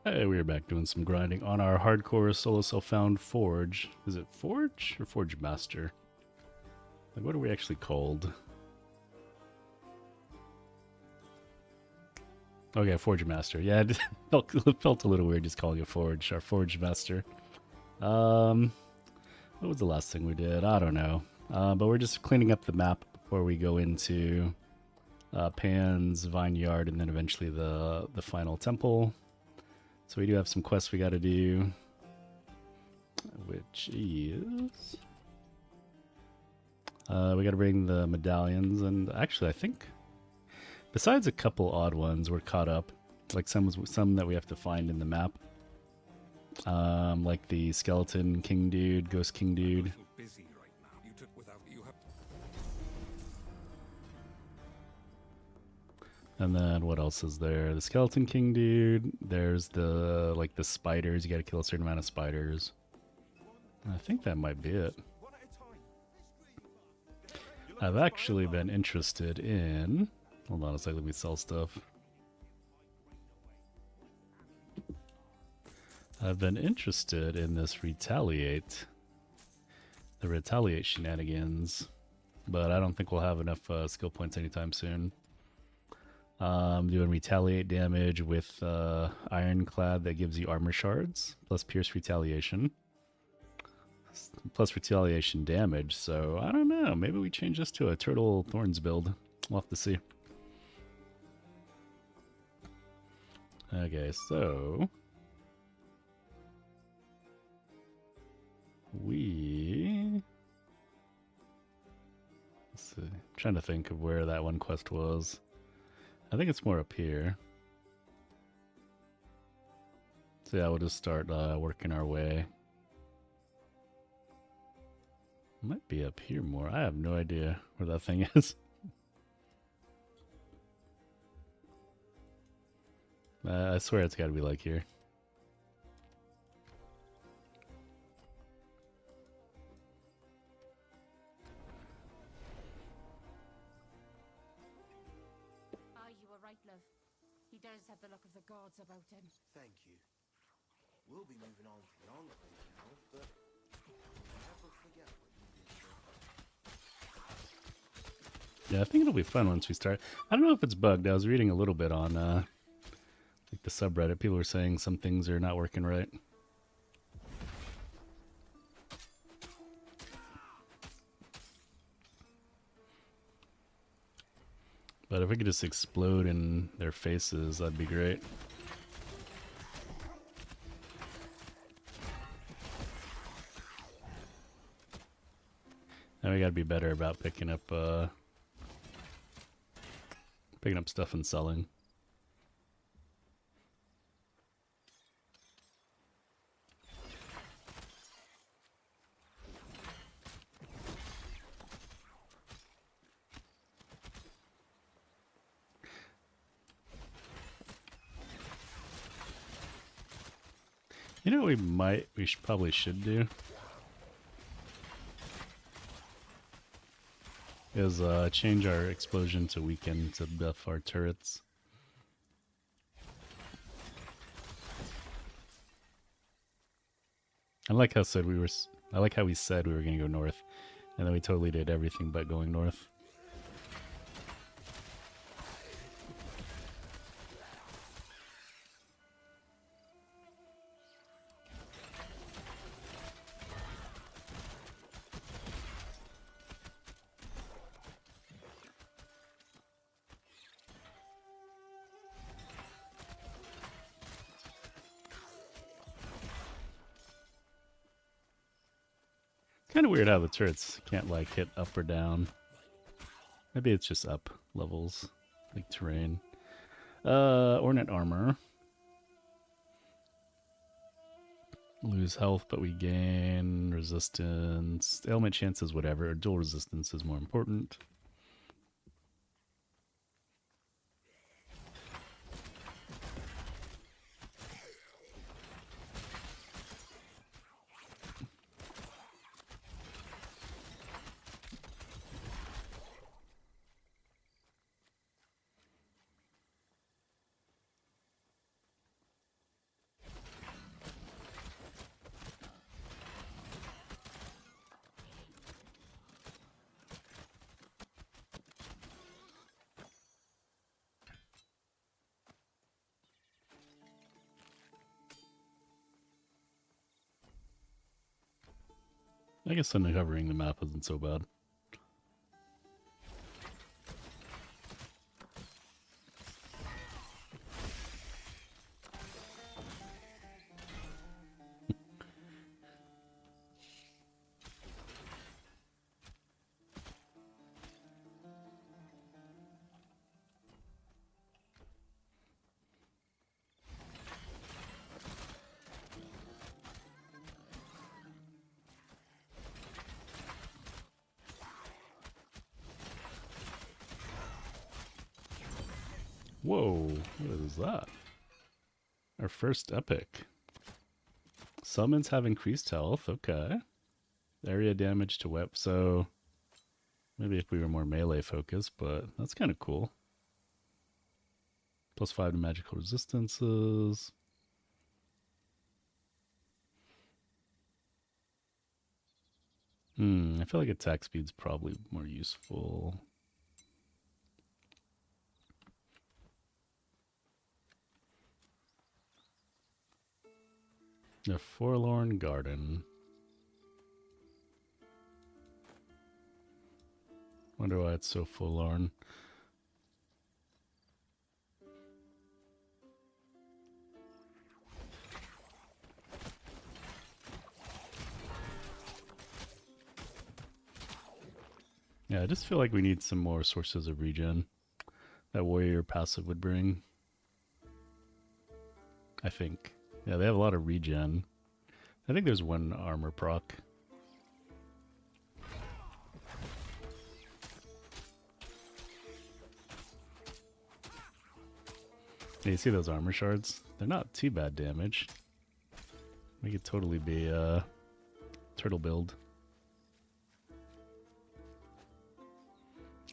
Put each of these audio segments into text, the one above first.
Hey, we are back doing some grinding on our hardcore solo self-found Forge. Is it Forge or Forgemaster? Like, what are we actually called? Okay, Forgemaster. Yeah, it felt a little weird just calling it Forge, our Forgemaster. What was the last thing we did? I don't know. But we're just cleaning up the map before we go into Pan's Vineyard and then eventually the final temple. So we do have some quests we got to do, which is we got to bring the medallions, and actually I think besides a couple odd ones, we're caught up. Like some that we have to find in the map, like the skeleton king dude, ghost king dude. And then what else is there? The skeleton king dude. There's the spiders. You got to kill a certain amount of spiders. I think that might be it. I've actually been interested in. Hold on a second, let me sell stuff. I've been interested in this retaliate. The retaliate shenanigans. But I don't think we'll have enough skill points anytime soon. Doing retaliate damage with ironclad that gives you armor shards, plus pierce retaliation, plus retaliation damage. So I don't know. Maybe we change this to a turtle thorns build. We'll have to see. Okay, so let's see. I'm trying to think of where that one quest was. I think it's more up here. So yeah, we'll just start working our way. Might be up here more. I have no idea where that thing is. I swear it's got to be like here. You were right, love. He does have the look of the gods about him. Thank you. We'll be moving on beyond the now, but never forget what you did. Yeah, I think it'll be fun once we start. I don't know if it's bugged. I was reading a little bit on like the subreddit. People were saying some things are not working right. But if we could just explode in their faces, that'd be great. And we gotta be better about picking up stuff and selling. You know what we probably should do? Is change our explosion to weaken to buff our turrets. I like how we said we were gonna go north, and then we totally did everything but going north. Kind of weird how the turrets can't like hit up or down. Maybe it's just up levels, like terrain. Ornate armor. Lose health, but we gain resistance. Ailment chances, whatever. Dual resistance is more important. I guess uncovering the map isn't so bad. Whoa, what is that? Our first epic. Summons have increased health, okay. Area damage to whip, so maybe if we were more melee focused, but that's kind of cool. +5 to magical resistances. I feel like attack speed's probably more useful. The Forlorn Garden. Wonder why it's so forlorn. Yeah, I just feel like we need some more sources of regen that warrior passive would bring. I think. Yeah, they have a lot of regen. I think there's one armor proc. Yeah, you see those armor shards? They're not too bad damage. We could totally be a turtle build.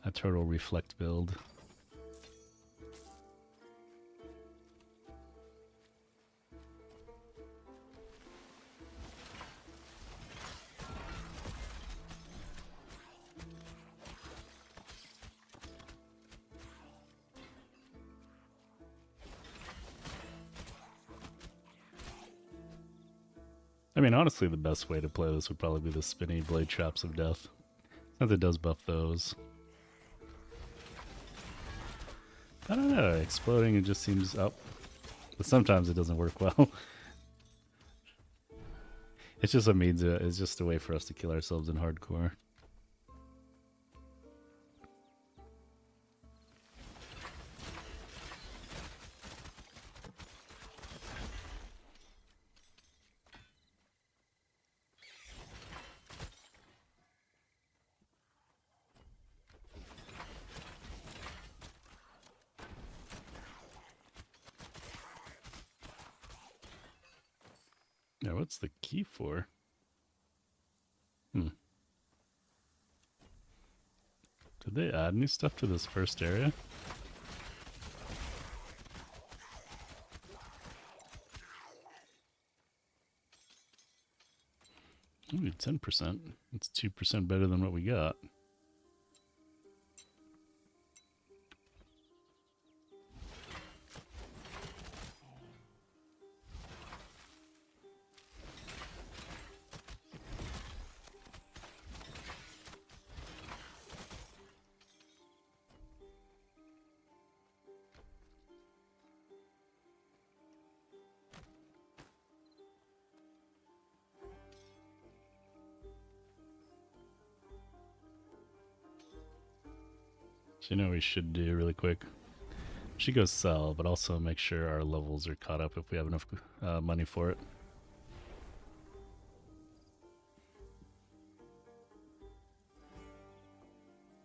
A turtle reflect build. I mean, honestly, the best way to play this would probably be the spinny blade traps of death, since it does buff those. I don't know, exploding it just seems up, but sometimes it doesn't work well. It's just a means. It's just a way for us to kill ourselves in hardcore. Yeah, what's the key for? Did they add new stuff to this first area? Ooh, 10%. It's 2% better than what we got. So you know what we should do really quick? We should go sell, but also make sure our levels are caught up if we have enough money for it.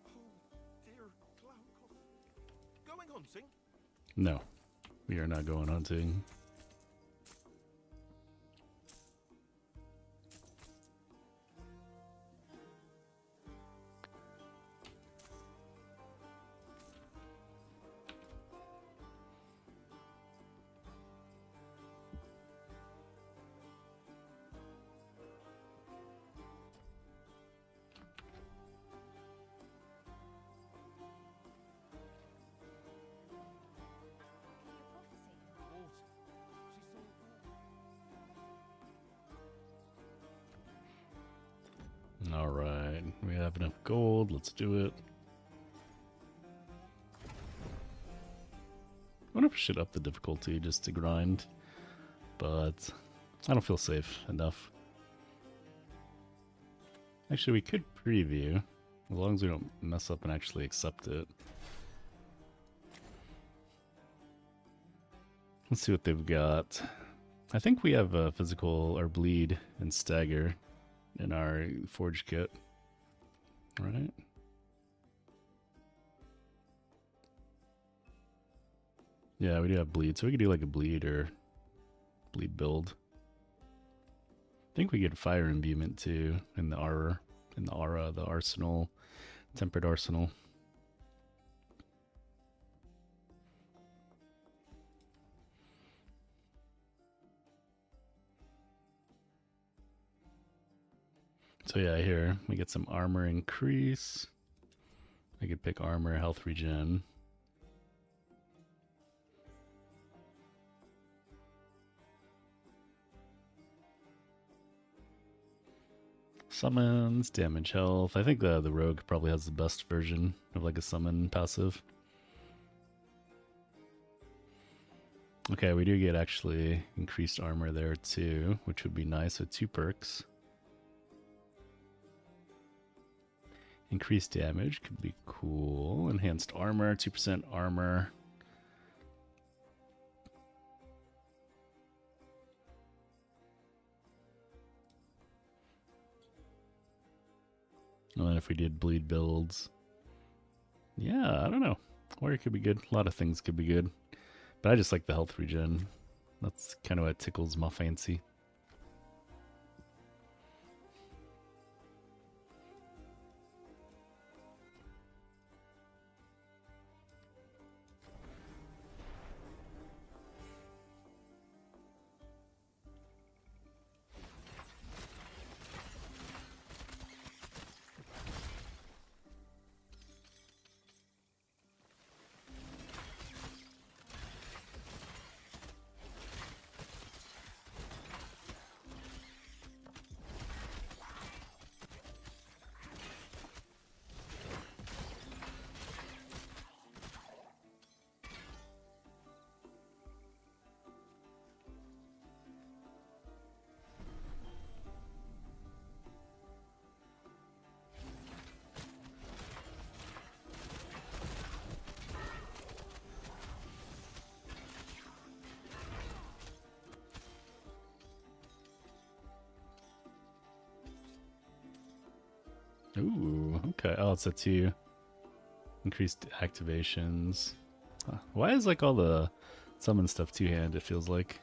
Oh dear, Glaucus. Going hunting? No, we are not going hunting. What? have enough gold. Let's do it. I wonder if I should up the difficulty just to grind, but I don't feel safe enough. Actually, we could preview, as long as we don't mess up and actually accept it. Let's see what they've got. I think we have physical or bleed and stagger in our forge kit. All right. Yeah, we do have bleed, so we could do like a bleed or bleed build. I think we get fire imbuement too in the aura, the arsenal, tempered arsenal. So yeah, here we get some armor increase. I could pick armor, health regen. Summons, damage, health. I think the rogue probably has the best version of like a summon passive. Okay, we do get actually increased armor there too, which would be nice with 2 perks. Increased damage could be cool. Enhanced armor, 2% armor. And then if we did bleed builds, yeah, I don't know. Or it could be good. A lot of things could be good. But I just like the health regen. That's kind of what tickles my fancy. Ooh, okay. Oh, it's a 2. Increased activations. Huh. Why is like all the summon stuff 2-hand, it feels like?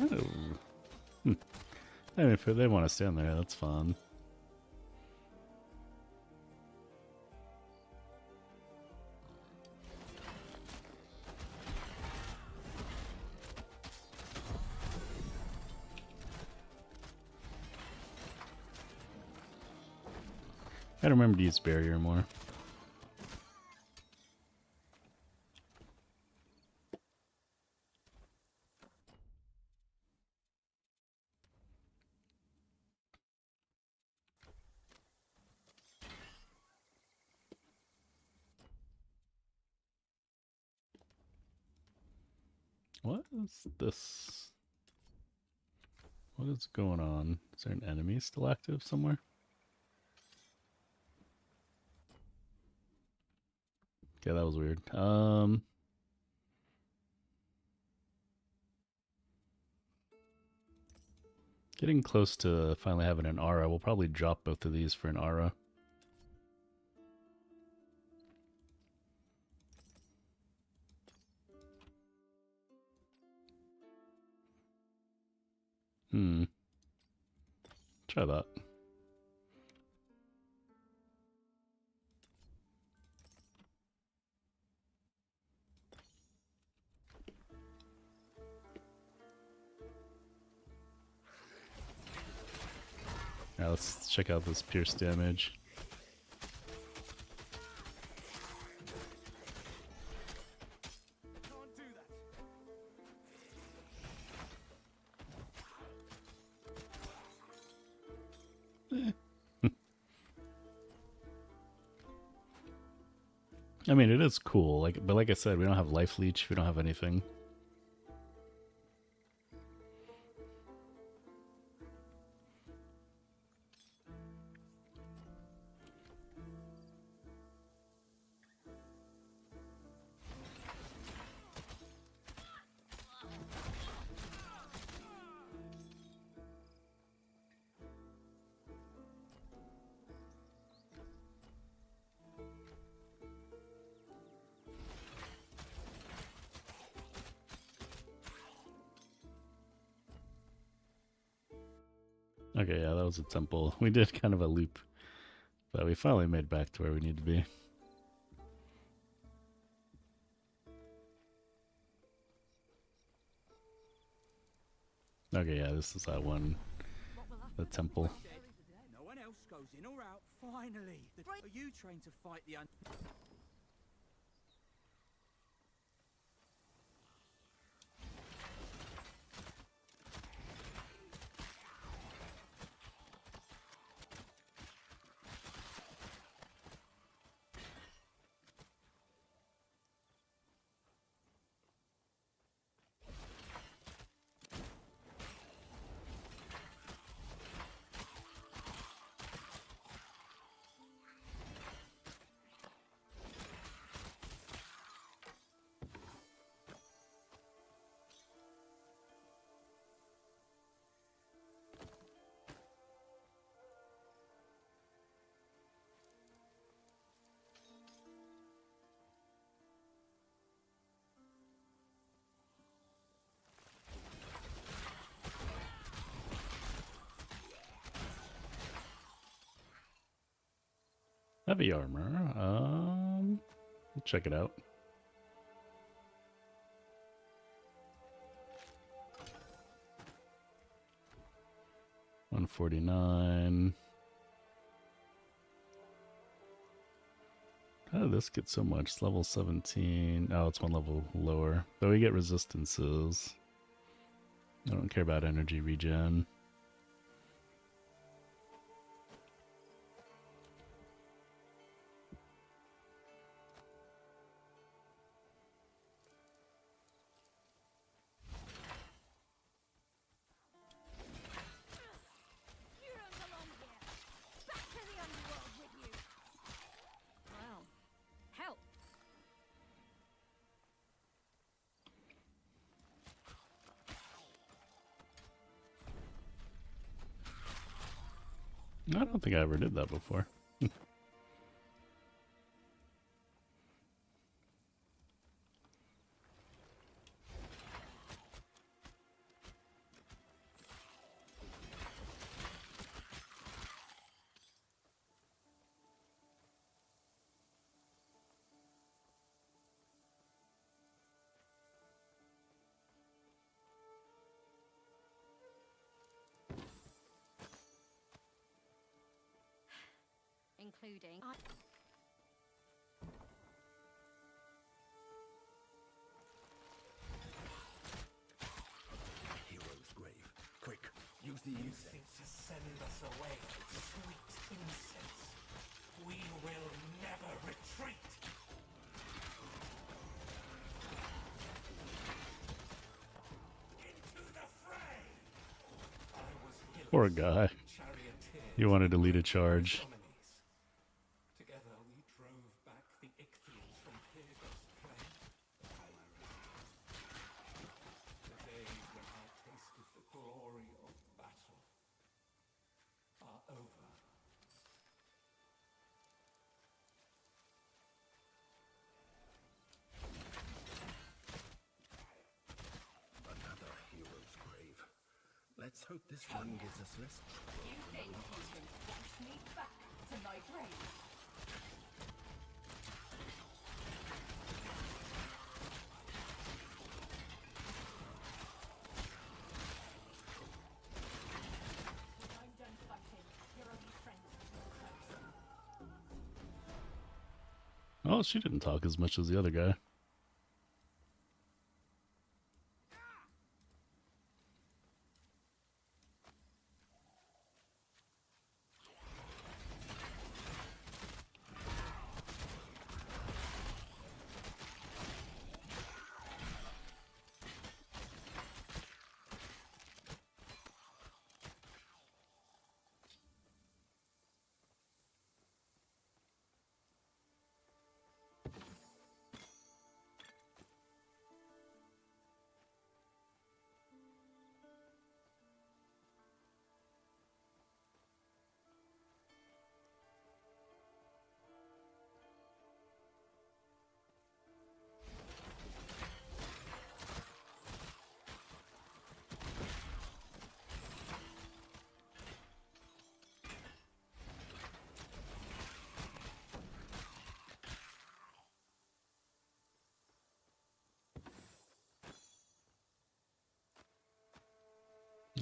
Oh. I mean, if they want to stand there, that's fun. Gotta remember to use barrier more. What is this? What is going on? Is there an enemy still active somewhere? Okay, that was weird. Getting close to finally having an aura. We'll probably drop both of these for an aura. Try that. Now let's check out this pierce damage. Can't do that. I mean, it is cool. But like I said, we don't have life leech. We don't have anything. Okay, yeah, that was a temple. We did kind of a loop, but we finally made back to where we need to be. Okay, yeah, this is that one, the temple. No one else goes in or out. Finally, are you trained to fight the Heavy armor. We'll check it out. $149. How did this get so much? It's level 17. Oh, it's one level lower. But we get resistances. I don't care about energy regen. You don't belong here. Back to the underworld with you. Well, help. I don't think I ever did that before. Including... Hero's grave. Quick, use the incense to send us away. Sweet incense. We will never retreat. Into the fray. I was Poor guy. He wanted to lead a charge. Together we drove back the Ichthyans from Pyrgos plain. The days when I tasted the glory of battle are over. Another hero's grave. Let's hope this one gives us less trouble. You think you can force me back to my grave? When I'm done fighting, Oh, she didn't talk as much as the other guy.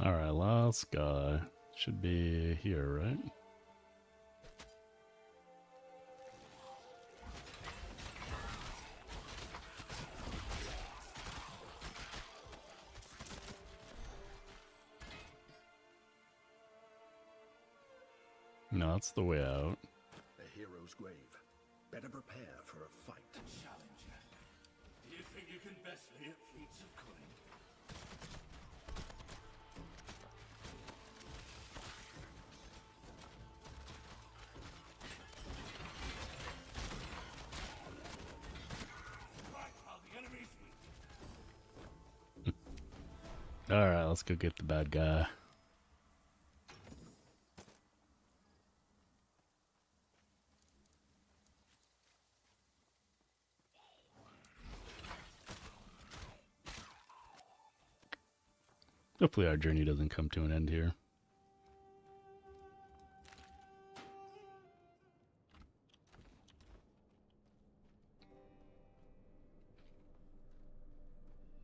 Alright, last guy. Should be here, right? No, that's the way out. A hero's grave. Better prepare for a fight. Challenger. Do you think you can best me at feats of cunning? Right, while the enemy's weak. Alright, let's go get the bad guy. Hopefully our journey doesn't come to an end here.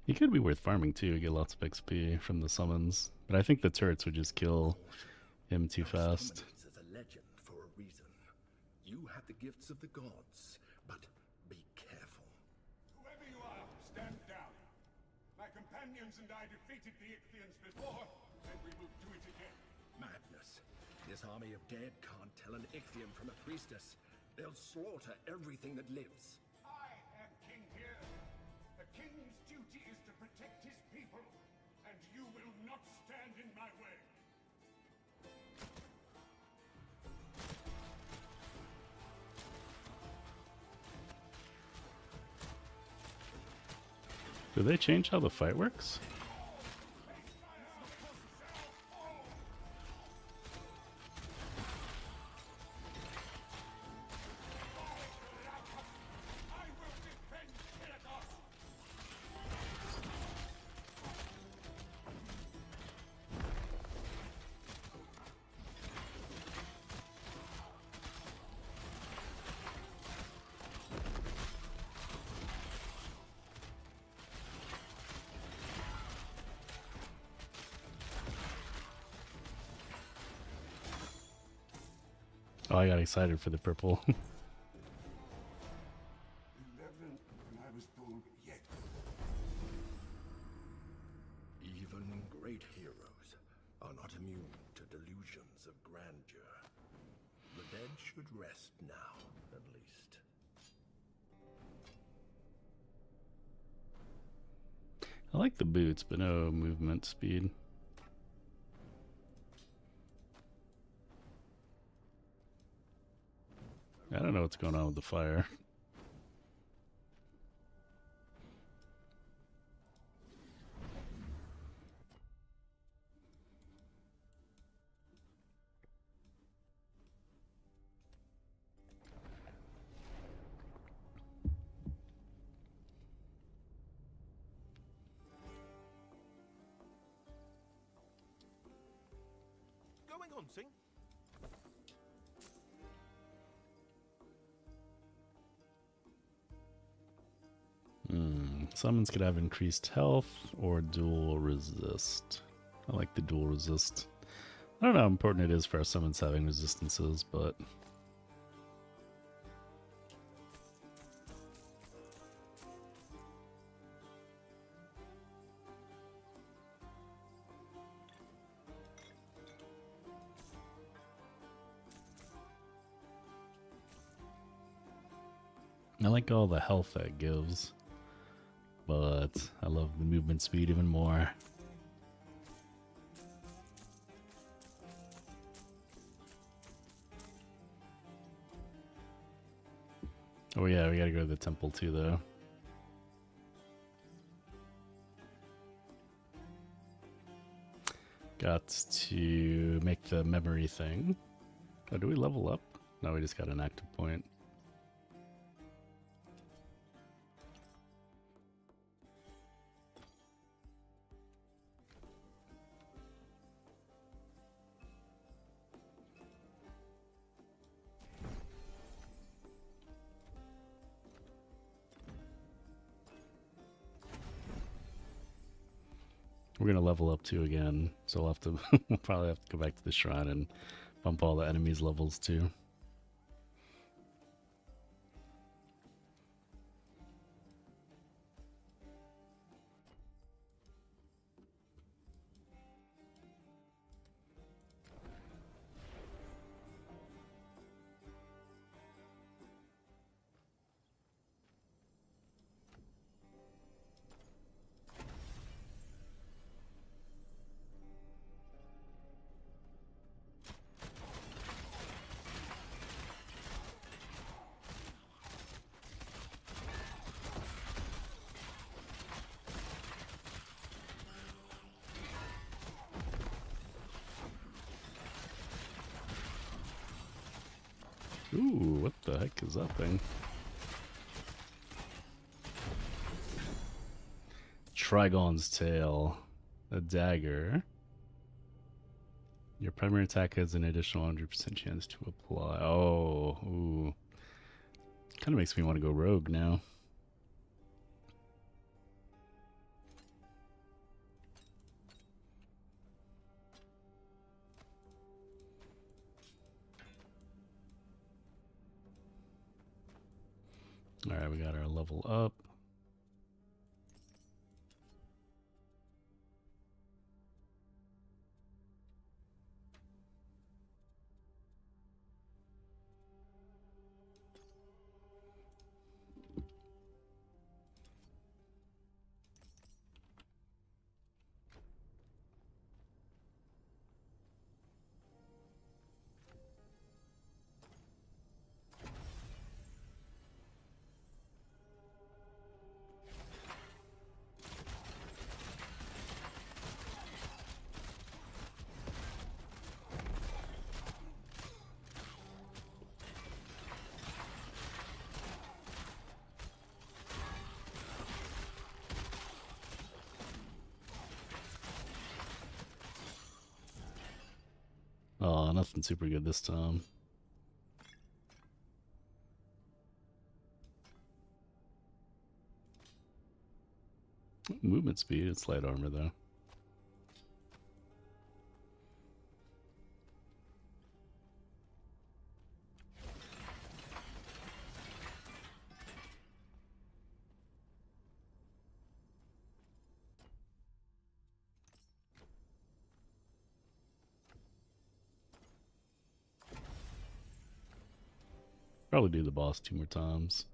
He could be worth farming too, get lots of XP from the summons. But I think the turrets would just kill him too fast. Dominates as a legend for a reason. You have the gifts of the gods, but be careful. Whoever you are, stand down. My companions and I defeated the Ichthians before, and we will do it again. Madness. This army of dead can't tell an Ichthian from a priestess. They'll slaughter everything that lives. I am king here. The king's duty is to protect his people, and you will not stand in my way. Do they change how the fight works? I will defend Kyrgos. Oh, I got excited for the purple. 11 when I was born yet. Even great heroes are not immune to delusions of grandeur. The dead should rest now, at least. I like the boots, but no movement speed. I don't know what's going on with the fire. Going on, Sing. Summons could have increased health or dual resist. I like the dual resist. I don't know how important it is for our summons having resistances, but I like all the health that gives, but I love the movement speed even more. Oh yeah, we gotta go to the temple too, though. Got to make the memory thing. Oh, do we level up? No, we just got an active point. We're gonna level up too again, so we'll have to we'll probably have to go back to the shrine and bump all the enemies' levels too. Ooh, what the heck is that thing? Trigon's Tail. A dagger. Your primary attack has an additional 100% chance to apply. Oh, ooh. Kind of makes me want to go rogue now. Alright, we got our level up. Oh, nothing super good this time. Movement speed, it's light armor though. Probably do the boss 2 more times.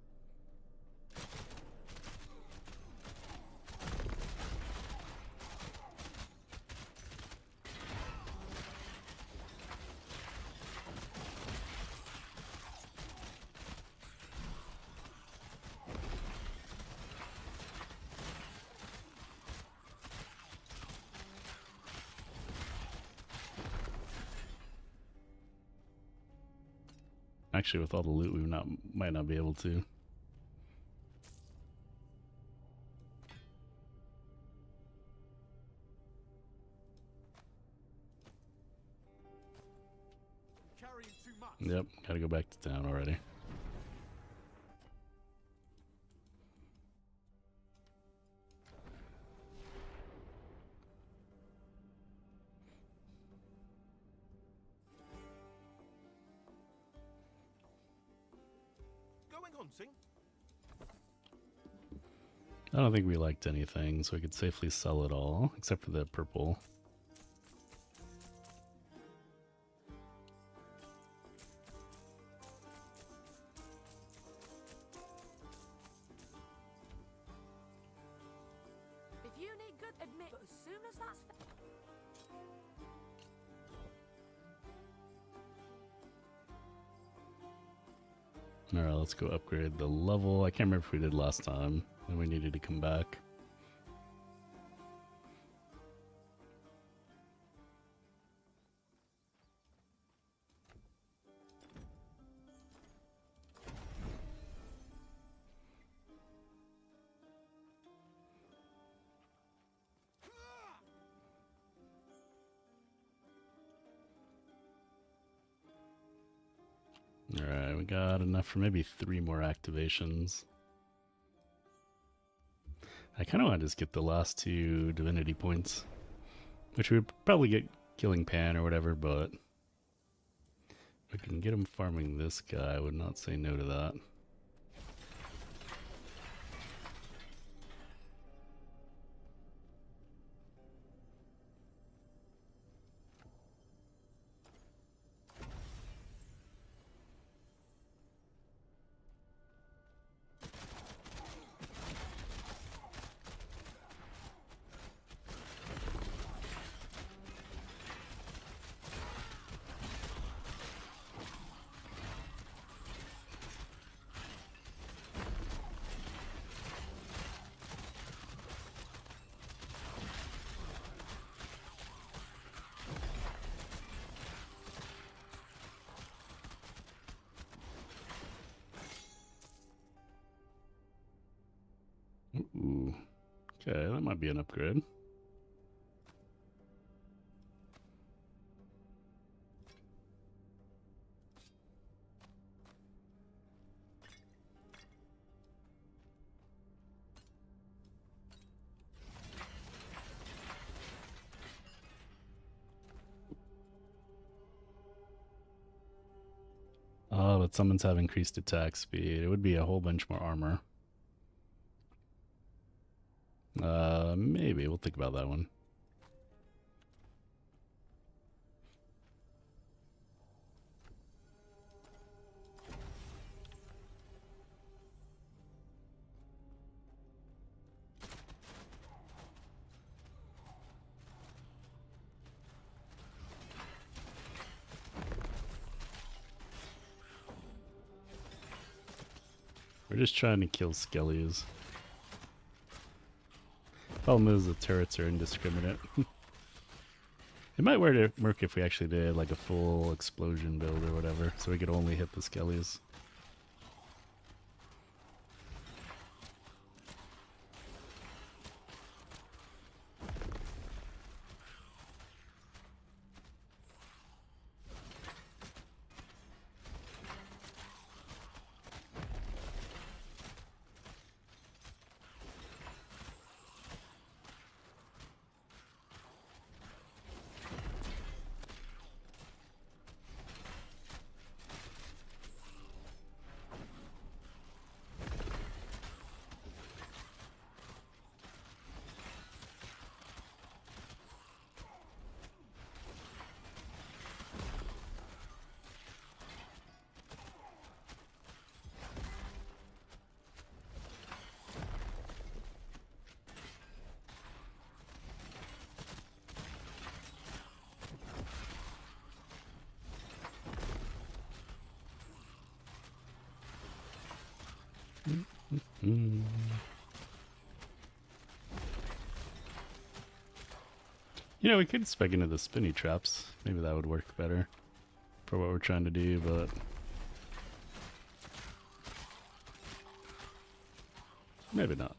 Actually, with all the loot, we might not be able to. Carrying too much. Yep, gotta go back to town already. Going hunting? I don't think we liked anything, so we could safely sell it all, except for the purple. good, admit, but as soon as that's Alright, let's go upgrade the level. I can't remember if we did last time, and we needed to come back. Alright, we got enough for maybe 3 more activations. I kind of want to just get the last 2 divinity points, which we would probably get killing Pan or whatever, but if we can get him farming this guy, I would not say no to that. Ooh. Okay, that might be an upgrade. Oh, but summons have increased attack speed. It would be a whole bunch more armor. Maybe. We'll think about that one. We're just trying to kill skellies. Problem is the turrets are indiscriminate. It might work if we actually did like a full explosion build or whatever, so we could only hit the skellies. Mm. You know, we could spec into the spinny traps. Maybe that would work better for what we're trying to do, but maybe not.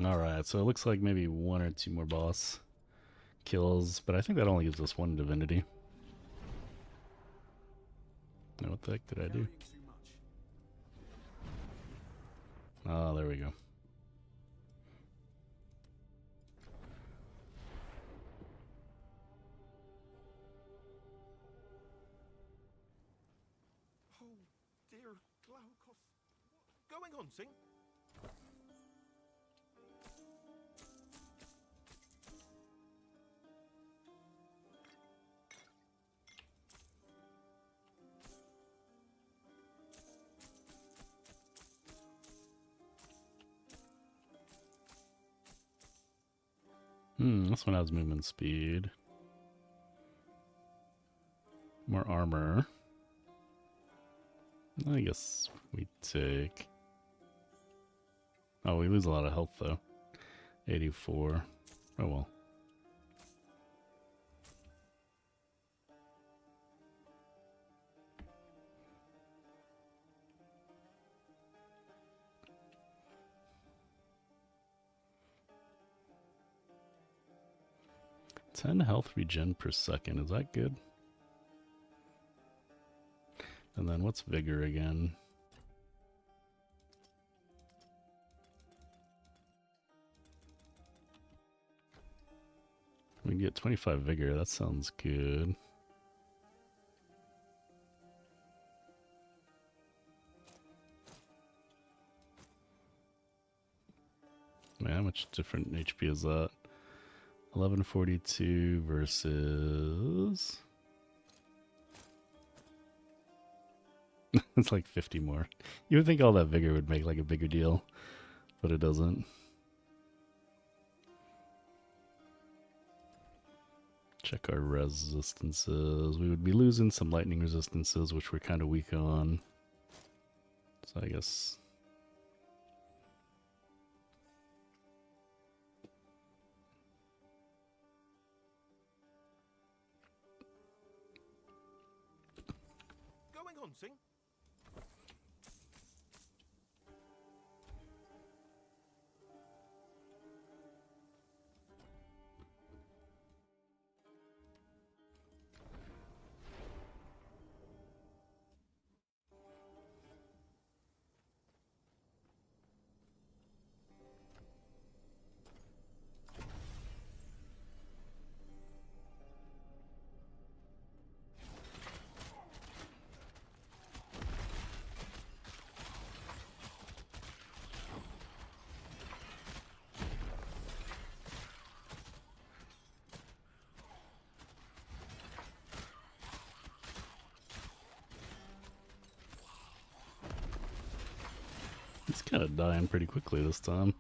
Alright, so it looks like maybe 1 or 2 more boss kills, but I think that only gives us 1 divinity. Now, what the heck did I do? Oh, there we go. Going hunting? This one has movement speed. More armor. I guess we take... Oh, we lose a lot of health though. 84. Oh well. Ten health regen per second. Is that good? And then what's vigor again? We can get 25 vigor. That sounds good. Man, how much different HP is that? 1142 versus... It's like 50 more. You would think all that vigor would make like a bigger deal, but it doesn't. Check our resistances. We would be losing some lightning resistances, which we're kind of weak on. So I guess... Going hunting? He's kind of dying pretty quickly this time.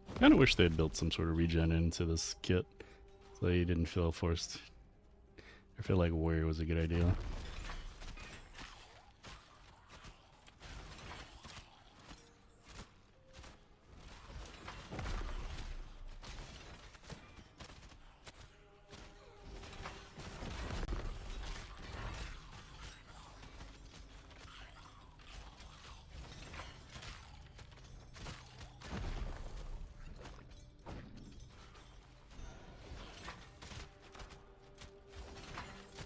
I kind of wish they had built some sort of regen into this kit so you didn't feel forced. I feel like warrior was a good idea.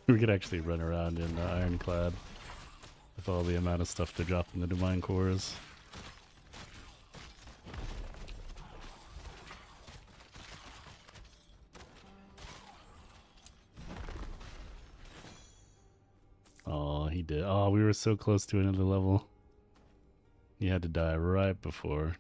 We could actually run around in Ironclad with all the amount of stuff to drop in the Divine Cores. Oh, he did. Oh, we were so close to another level. He had to die right before.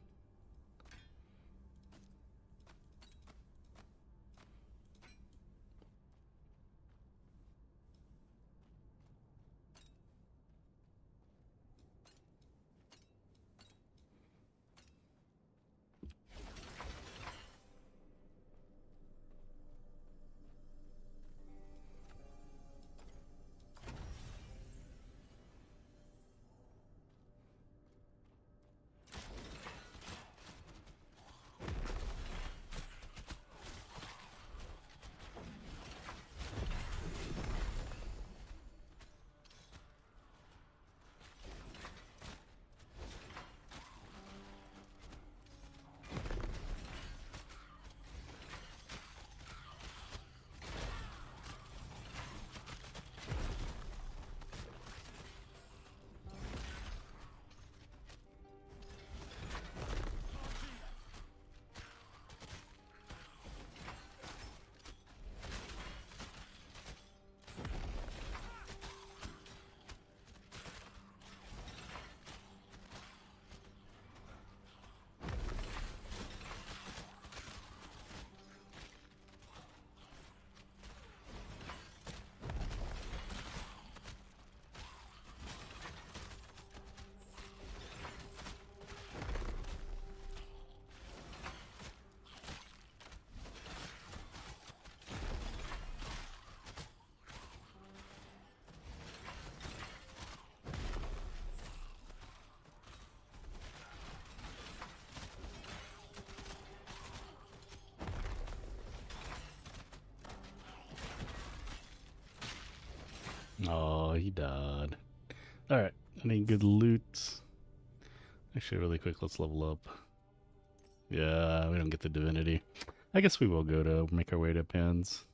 Oh, he died. Alright, any good loot? Actually, really quick, let's level up. Yeah, we don't get the divinity. I guess we will go to make our way to Pans.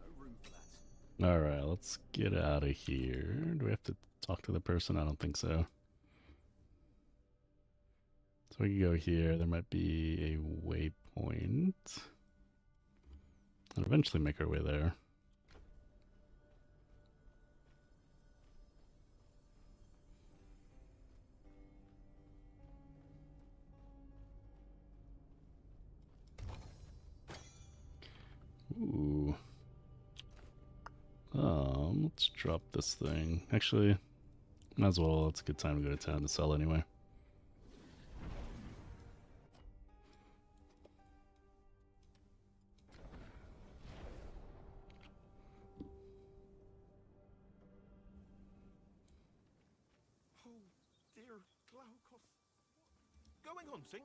No room for that. Alright, let's get out of here. Do we have to talk to the person? I don't think so. So we can go here. There might be a waypoint. And eventually make our way there. Ooh. Let's drop this thing. Actually, might as well. It's a good time to go to town to sell anyway. Oh, dear Glaucus. Going on, Sing?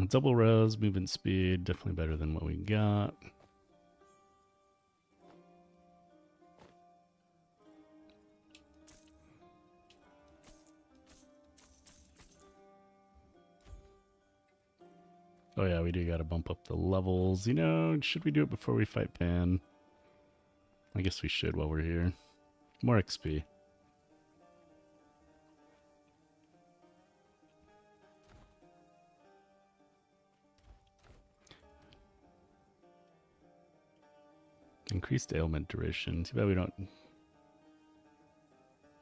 Double res, movement speed, definitely better than what we got. Oh yeah, we do gotta bump up the levels. You know, should we do it before we fight Pan? I guess we should while we're here. More XP. Increased ailment duration. Too bad we don't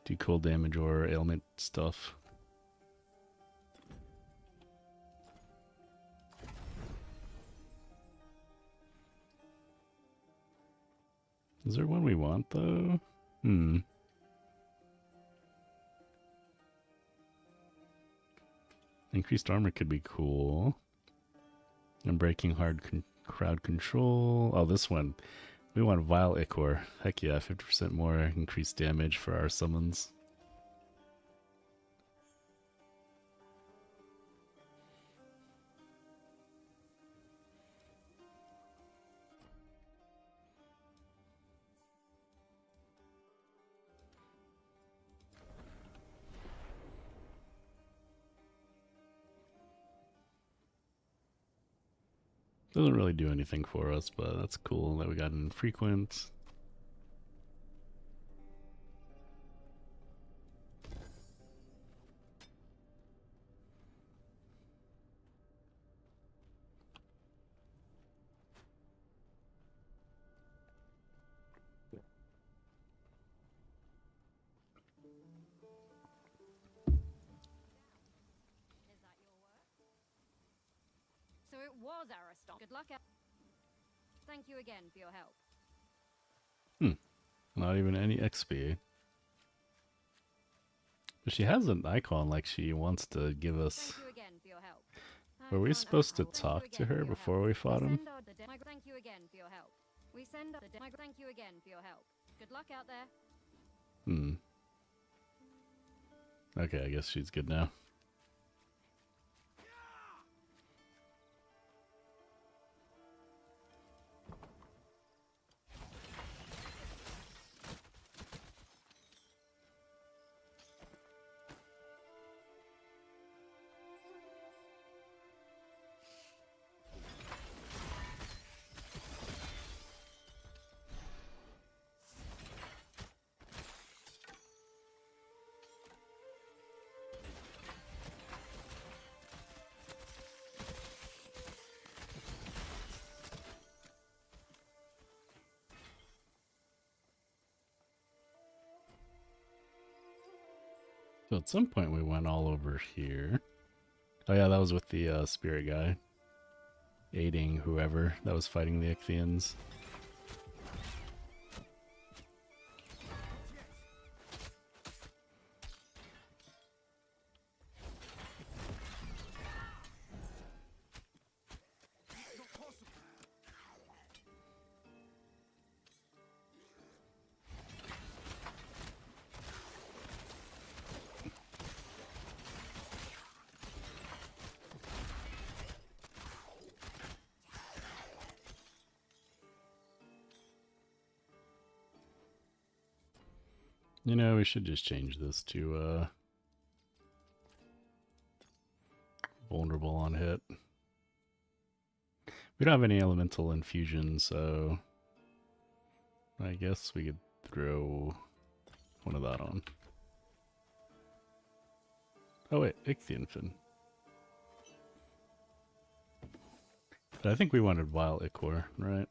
do cold damage or ailment stuff. Is there one we want though? Increased armor could be cool. And breaking hard crowd control. Oh, this one. We want Vile Ichor. Heck yeah, 50% more increased damage for our summons. Doesn't really do anything for us, but that's cool that we got an infrequent. Is that your work? So it was Ariston. Good luck. Thank you again for your help. Not even any XP. But she has an icon like she wants to give us. Thank you again for your help. Were we supposed to talk to her before we fought him? Thank you again for your help. We send the thank you again for your help. Good luck out there. Okay, I guess she's good now. So at some point we went all over here. Oh yeah, that was with the spirit guy. Aiding whoever that was fighting the Ichthians. You know, we should just change this to vulnerable on hit. We don't have any elemental infusion, so I guess we could throw one of that on. Oh wait, Ichthian Fin. But I think we wanted Wild Ichor, right?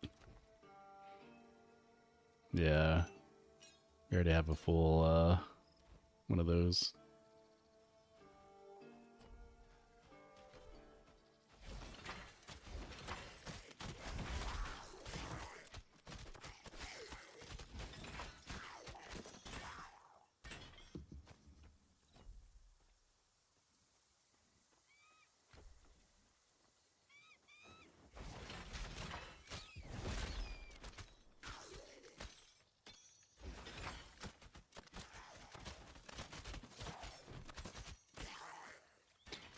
Yeah. We already have a full one of those.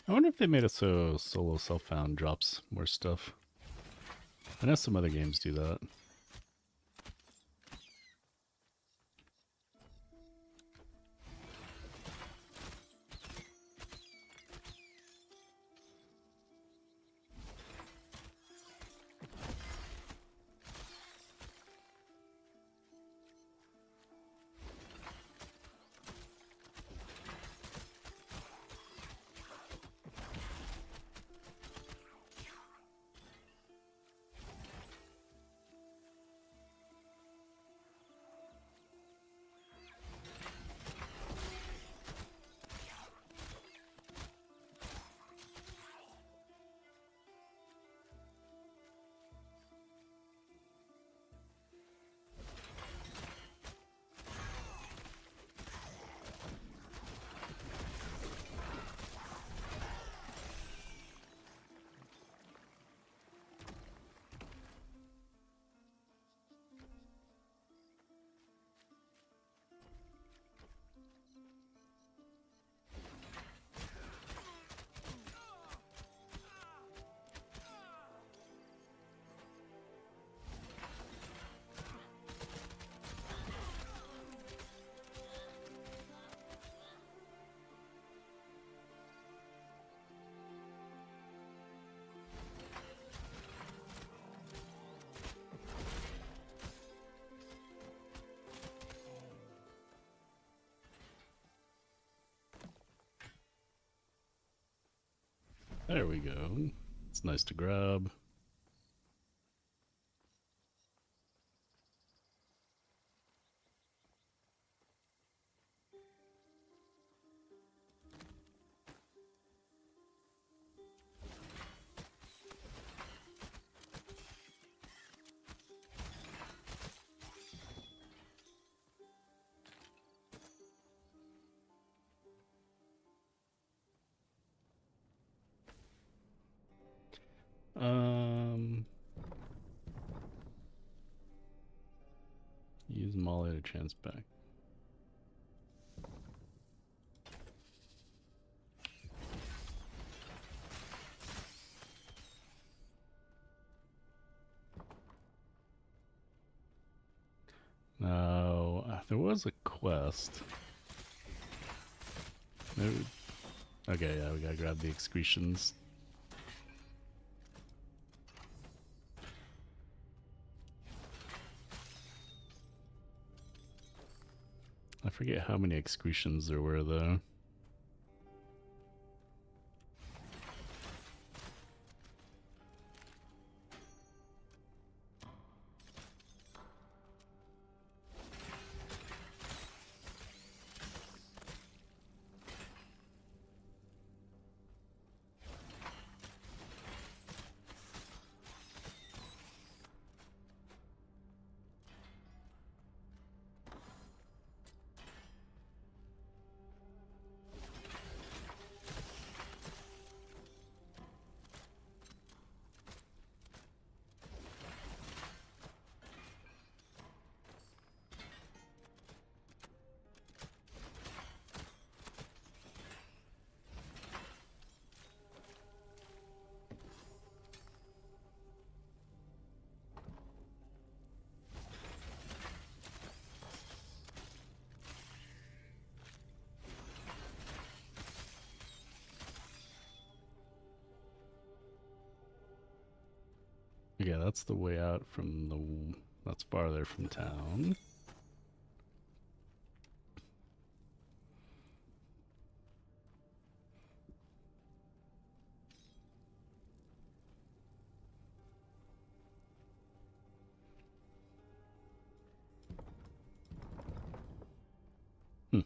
I wonder if they made it so solo self-found drops more stuff. I know some other games do that. There we go. It's nice to grab. Use Molly to chance back. Now, there was a quest. Maybe... Okay, yeah, we gotta grab the excretions. I forget how many excretions there were, though. Okay, that's the way out from the... That's farther from town. Hmm.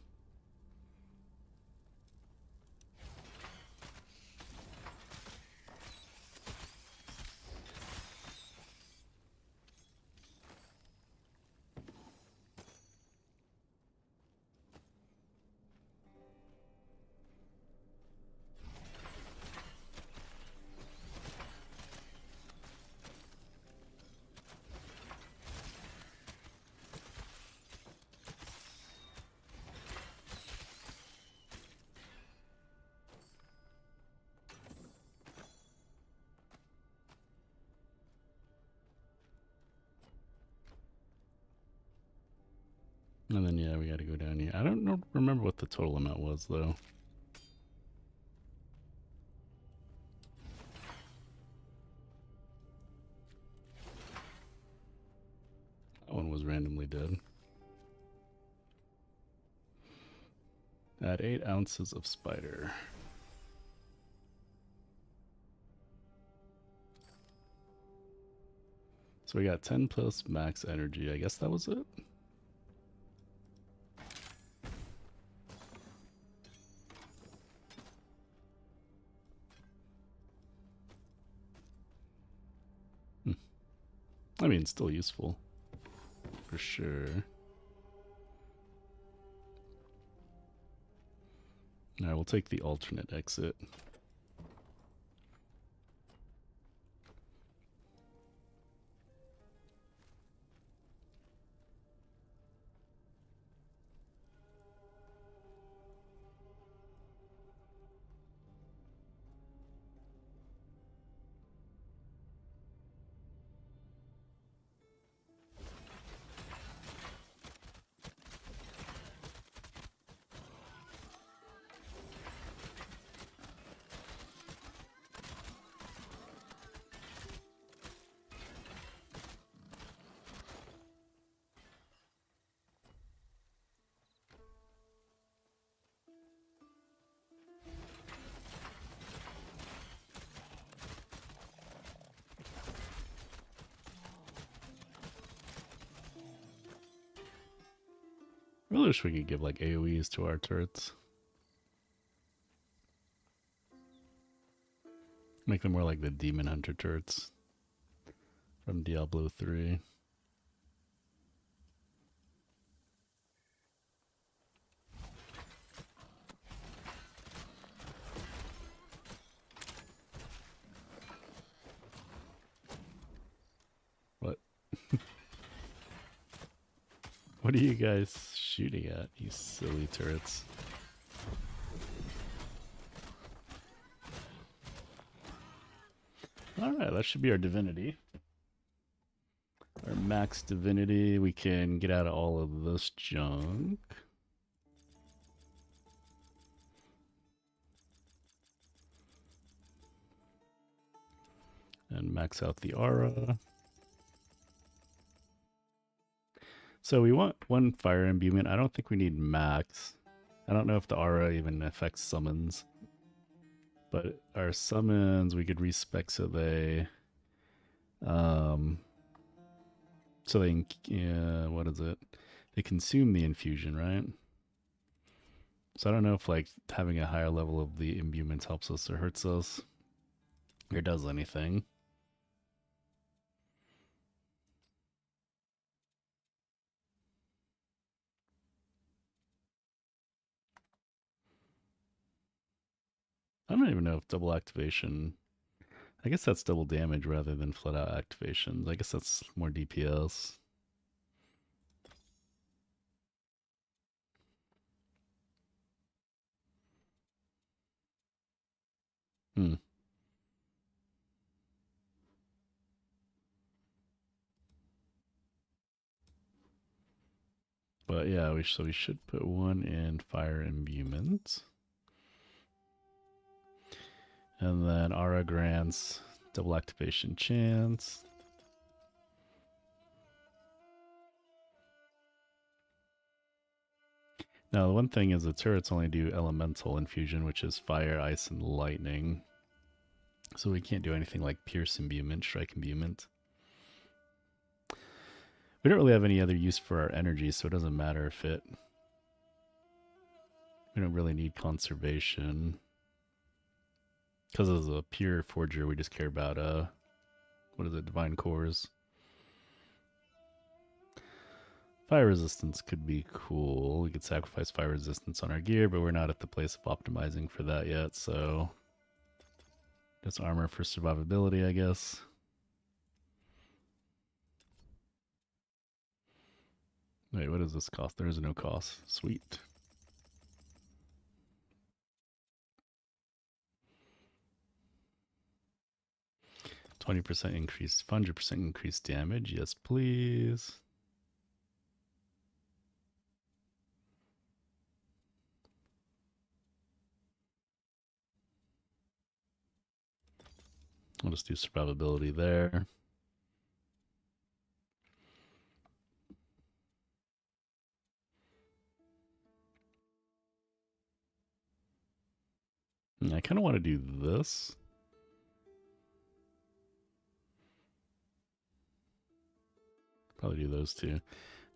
And then, yeah, we gotta go down here. I don't know, remember what the total amount was, though. That one was randomly dead. Add 8 ounces of spider. So we got 10 plus max energy. I guess that was it. I mean, still useful. For sure. Alright, we'll take the alternate exit. I really wish we could give like AoEs to our turrets. Make them more like the Demon Hunter turrets from Diablo 3. What? What are you guys shooting at, you silly turrets? Alright, that should be our divinity. Our max divinity. We can get out of all of this junk. And max out the aura. So we want 1 fire imbuement. I don't think we need max. I don't know if the aura even affects summons. But our summons we could respec so they what is it? They consume the infusion, right? So I don't know if like having a higher level of the imbuements helps us or hurts us or does anything. I don't even know if double activation... I guess that's double damage rather than flat out activations. I guess that's more DPS. Hmm. But yeah, we should put 1 in fire imbuement. And then aura grants double activation chance. Now, the one thing is the turrets only do elemental infusion, which is fire, ice, and lightning. So we can't do anything like pierce imbuement, strike imbuement. We don't really have any other use for our energy, so it doesn't matter if it... We don't really need conservation. Because as a pure forger, we just care about, what is it, divine cores. Fire resistance could be cool. We could sacrifice fire resistance on our gear, but we're not at the place of optimizing for that yet, so... Just armor for survivability, I guess. Wait, what does this cost? There is no cost. Sweet. %20 increased, 100% increased damage. Yes, please. I'll just do survivability there. I kind of want to do this. Probably do those two.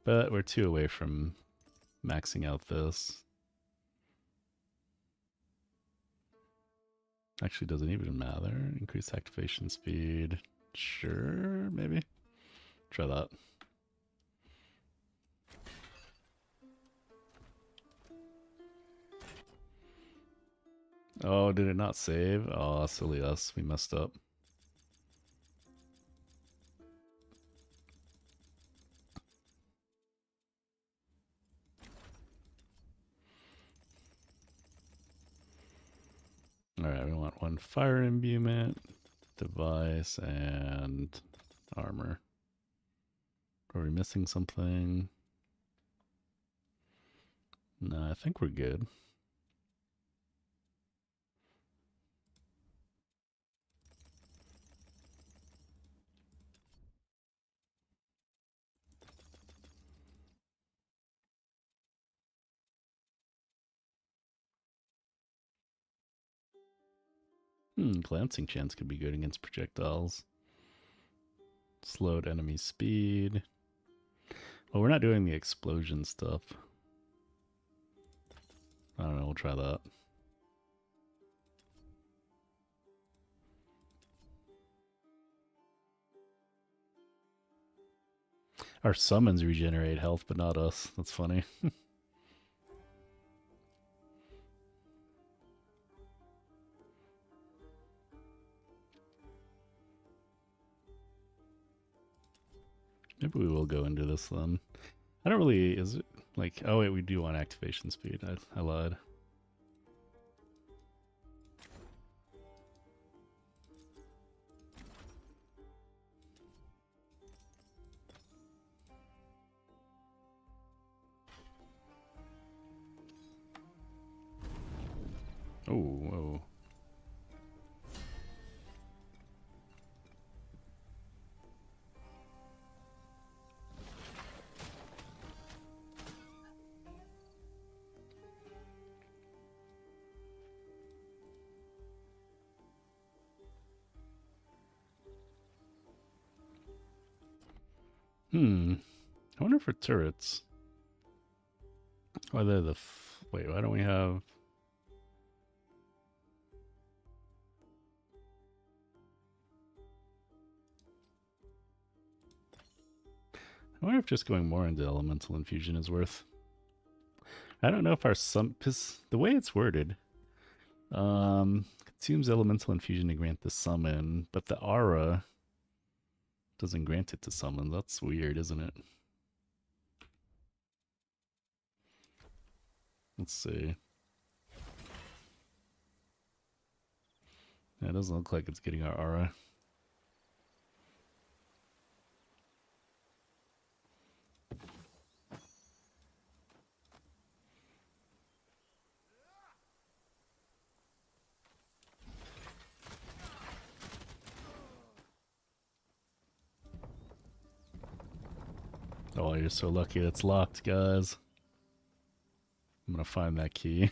But we're 2 away from maxing out this. Actually, doesn't even matter. Increase activation speed. Sure, maybe. Try that. Oh, did it not save? Oh, silly us. We messed up. Alright, we want 1 fire imbuement, device, and armor. Are we missing something? No, I think we're good. Glancing chance could be good against projectiles. Slowed enemy speed. Well, we're not doing the explosion stuff. I don't know, we'll try that. Our summons regenerate health, but not us. That's funny. Maybe we will go into this then. I don't really... Is it like... Oh wait, we do want activation speed. I lied. Oh, whoa. I wonder for turrets. Whether the... Wait, why don't we have... I wonder if just going more into elemental infusion is worth... I don't know if our because the way it's worded, consumes elemental infusion to grant the summon, but the aura doesn't grant it to summon. That's weird, isn't it? Let's see. Yeah, it doesn't look like it's getting our aura. Oh, you're so lucky it's locked, guys. I'm gonna find that key.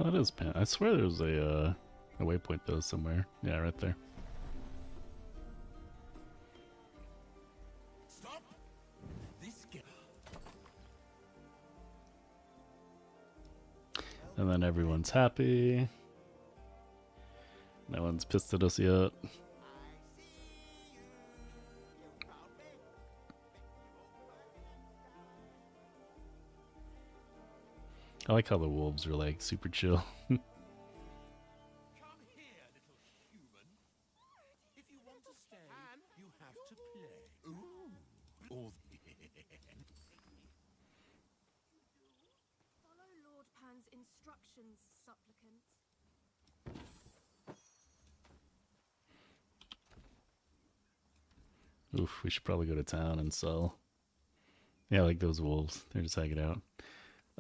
Oh, it is Pan. I swear there was a waypoint though somewhere. Yeah, right there. Stop! This guy. And then everyone's happy. No one's pissed at us yet. I like how the wolves are like super chill. Come here, little human. If you want to stay, you have to play. Ooh. Or Follow Lord Pan's instructions, supplicant. Oof, we should probably go to town and sell. Yeah, like those wolves. They're just hanging out.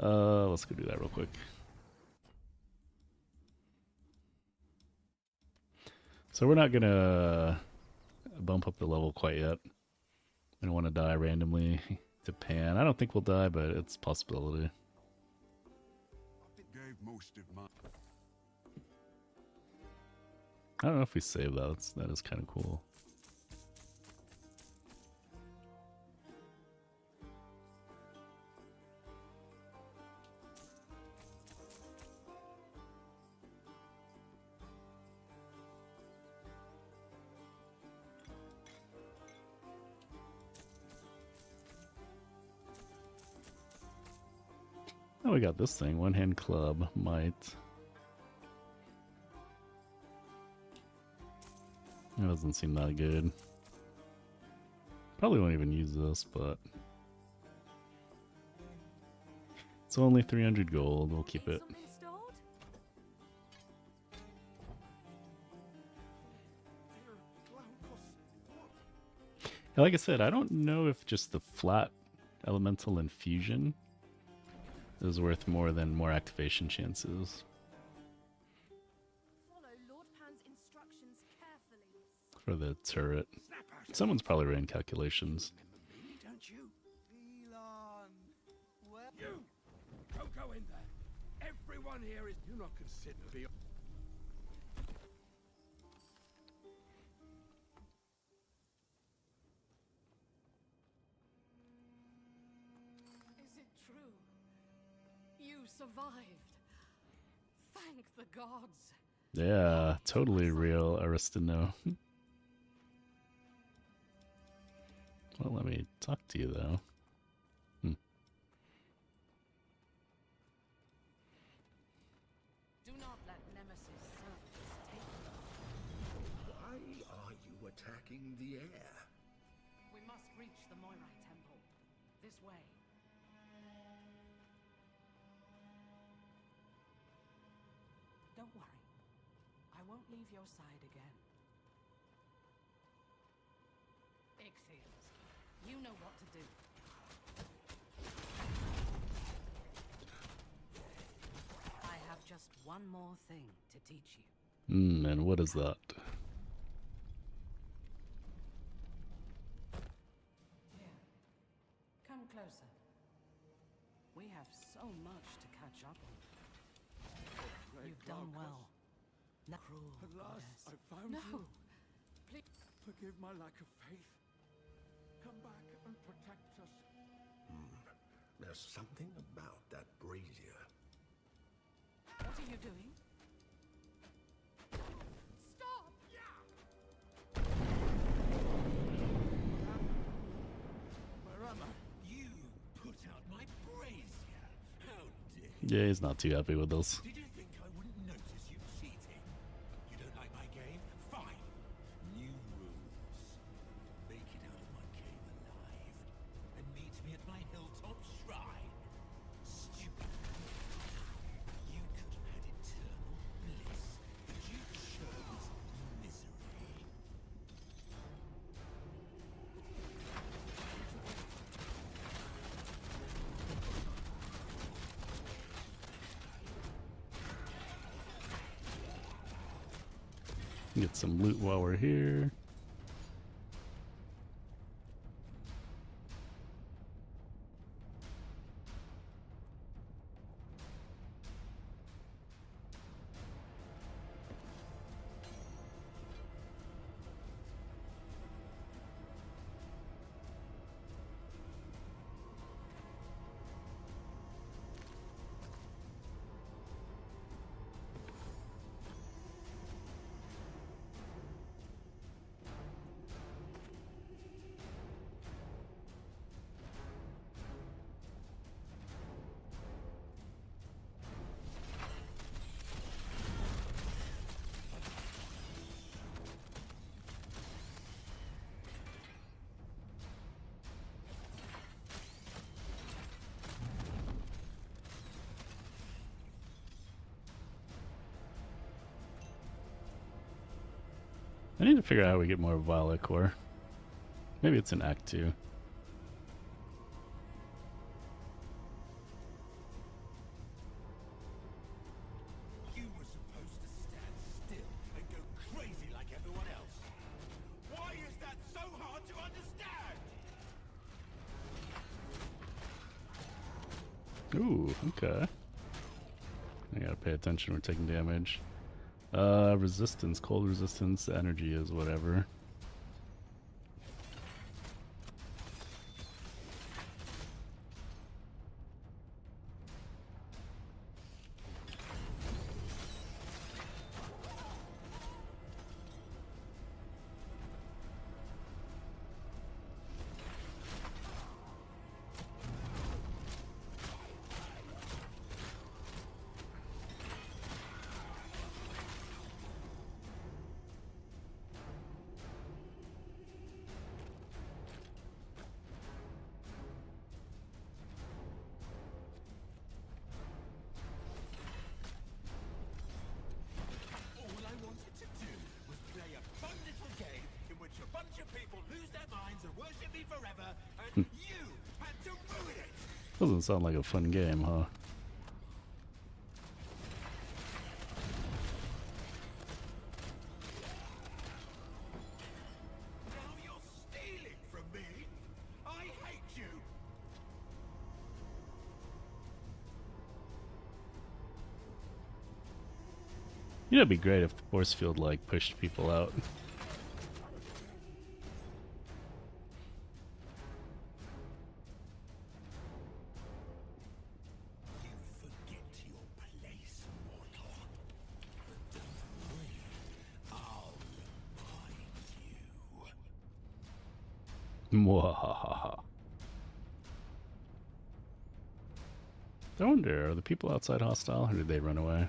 Let's go do that real quick. So we're not gonna bump up the level quite yet. We don't want to die randomly to Pan. I don't think we'll die, but it's a possibility. Gave most of my I don't know if we save that. That is kind of cool. Oh, we got this thing. One hand club might. It doesn't seem that good. Probably won't even use this, but it's only 300 gold. We'll keep it. Something stored? Yeah, like I said, I don't know if just the flat elemental infusion is worth more than more activation chances Follow Lord Pan's instructions carefully. for the turret. Someone's probably ran calculations. me, don't you? Elon! Well, You! Don't go in there! Everyone here is... You're not considered to be... Is it true? You survived. Thank the gods. Yeah, totally real, Aristino. Well, let me talk to you, though. Do not let Nemesis service take you. Why are you attacking the air? We must reach the Moirite Temple. This way. Don't worry. I won't leave your side again. Ichthyos, you know what to do. I have just one more thing to teach you. And what is that? Here, come closer. We have so much to catch up on. You've done well. No, cruel at last goddess. I found No, you. please. Forgive my lack of faith. Come back and protect us. There's something about that brazier. What are you doing? Stop! Where am I? You put out my brazier. How dare Yeah, he's not too happy with this. Did you think I wouldn't notice you cheating? You don't like my game? Fine. New rules. Make it out of my cave alive. And meet me at my hilltop shrine. Stupid. You could have had eternal bliss, but you chose misery. Get some loot while we're here. I need to figure out how we get more Violet Core. Maybe it's in Act 2. You were supposed to stand still and go crazy like everyone else. Why is that so hard to understand? Ooh, okay. I gotta pay attention, we're taking damage. Resistance, cold resistance, energy is whatever. All I wanted to do was play a fun little game in which a bunch of people lose their minds and worship me forever, and you had to ruin it! Doesn't sound like a fun game, huh? Now you're stealing from me! I hate you! You know, it'd be great if the force field like pushed people out. You forget your place, mortal. But don't worry, I'll remind you. Mwahaha. I wonder, are the people outside hostile or did they run away?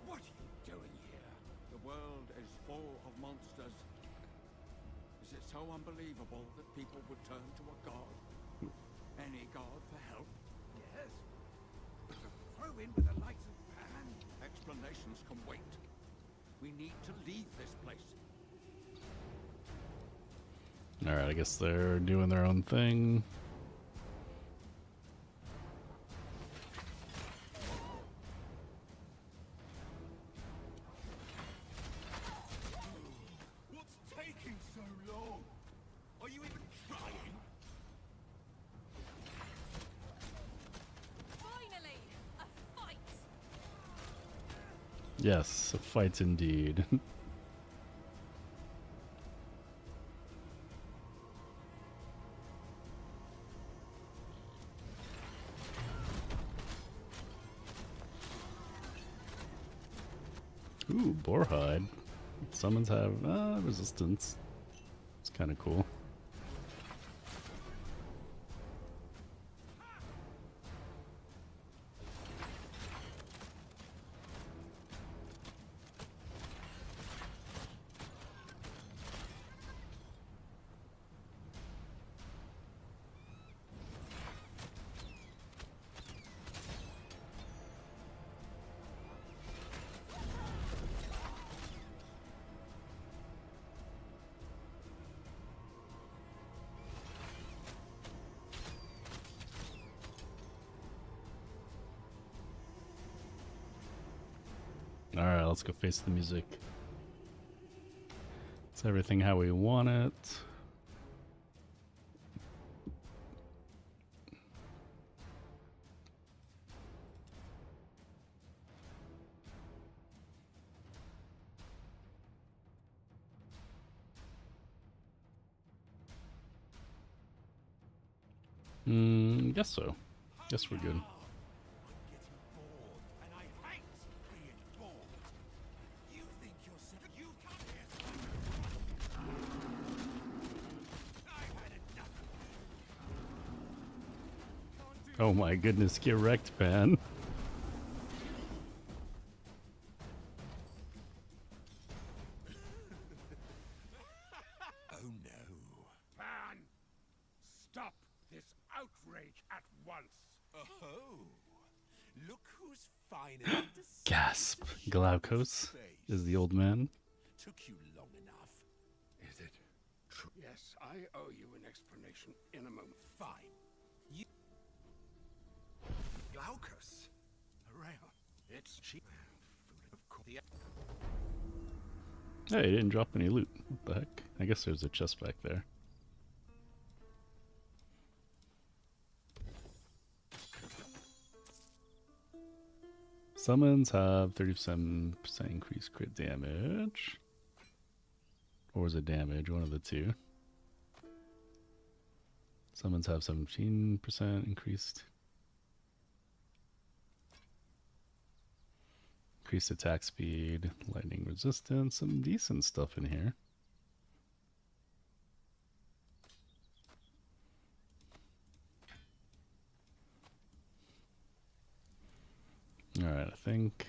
What are you doing here? The world is full of monsters. Is it so unbelievable that people would turn to a god? Any god for help? Yes? But to throw in with the likes of Pan? Explanations can wait. We need to leave this place. Alright, I guess they're doing their own thing. What's taking so long? Are you even trying? Finally! A fight! Yes, a fight indeed. Ooh, Boarhide. Summons have resistance. It's kind of cool. Alright, let's go face the music. It's everything how we want it. Guess so. Guess we're good. I'm getting bored, and I hate being bored. You think you come here to I've had enough of Oh my goodness, get wrecked, man. Oh no. Pan! Stop this outrage at once! Oh, look who's finally Gasp. Glaukos is the old man. Took you long enough. Is it true? Yes, I owe you an explanation in a moment. Fine. You Glaucus. around. It's cheap. Of course. Hey, he didn't drop any loot. What the heck? I guess there's a chest back there. Summons have 37% increased crit damage. Or was it damage? One of the two. Summons have 17% increased. Increased attack speed, lightning resistance, some decent stuff in here. Alright, I think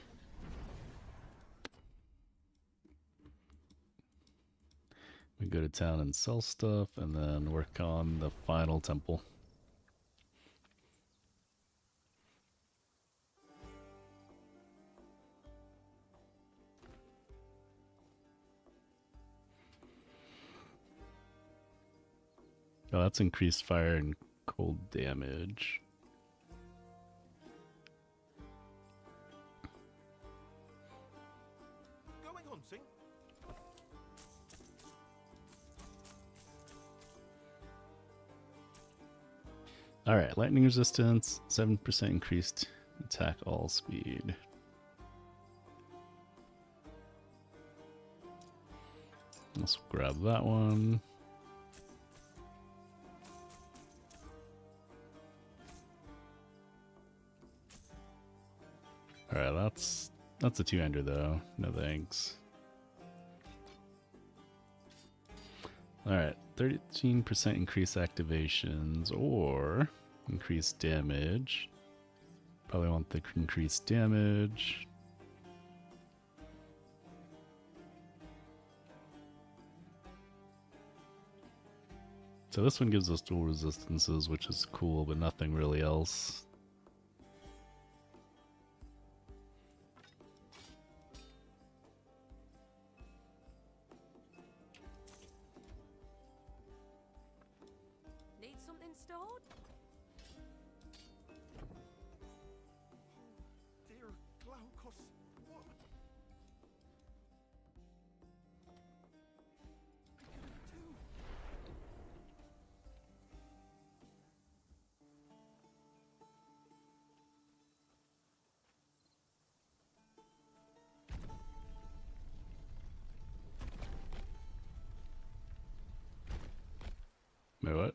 we go to town and sell stuff and then work on the final temple. Oh, that's increased fire and cold damage. Going on, Sing. Alright, lightning resistance, 7% increased attack all speed. Let's grab that one. Alright, that's a 2-ender though. No thanks. Alright, 13% increased activations or increased damage. Probably want the increased damage. So this one gives us dual resistances, which is cool, but nothing really else. Need something stored? Dear Glaucus, what? I couldn't do. Wait, what?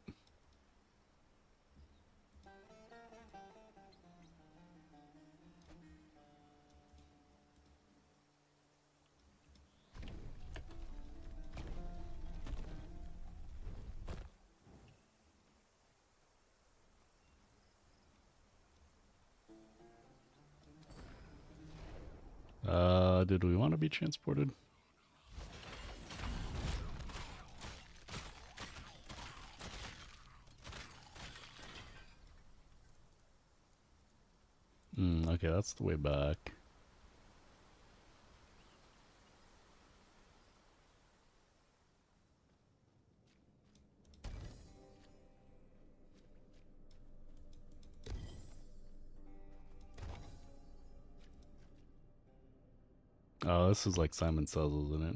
Did we want to be transported? Okay, that's the way back. Oh, this is like Simon Says, isn't it?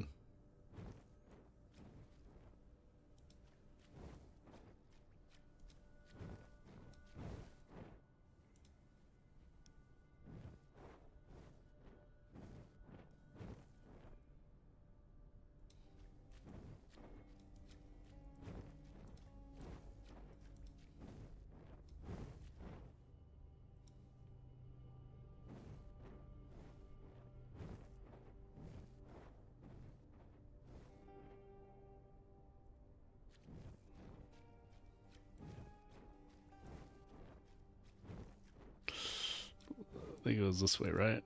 I think it was this way, right?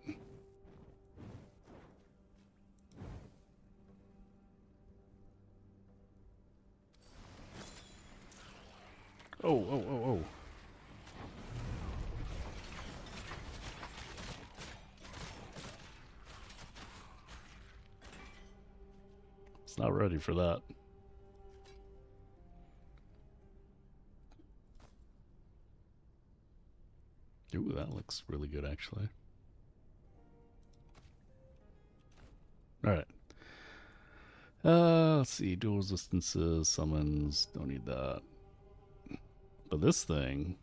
Oh. It's not ready for that. Ooh, that looks really good, actually. Alright. Let's see. Dual resistances, summons. Don't need that. But this thing,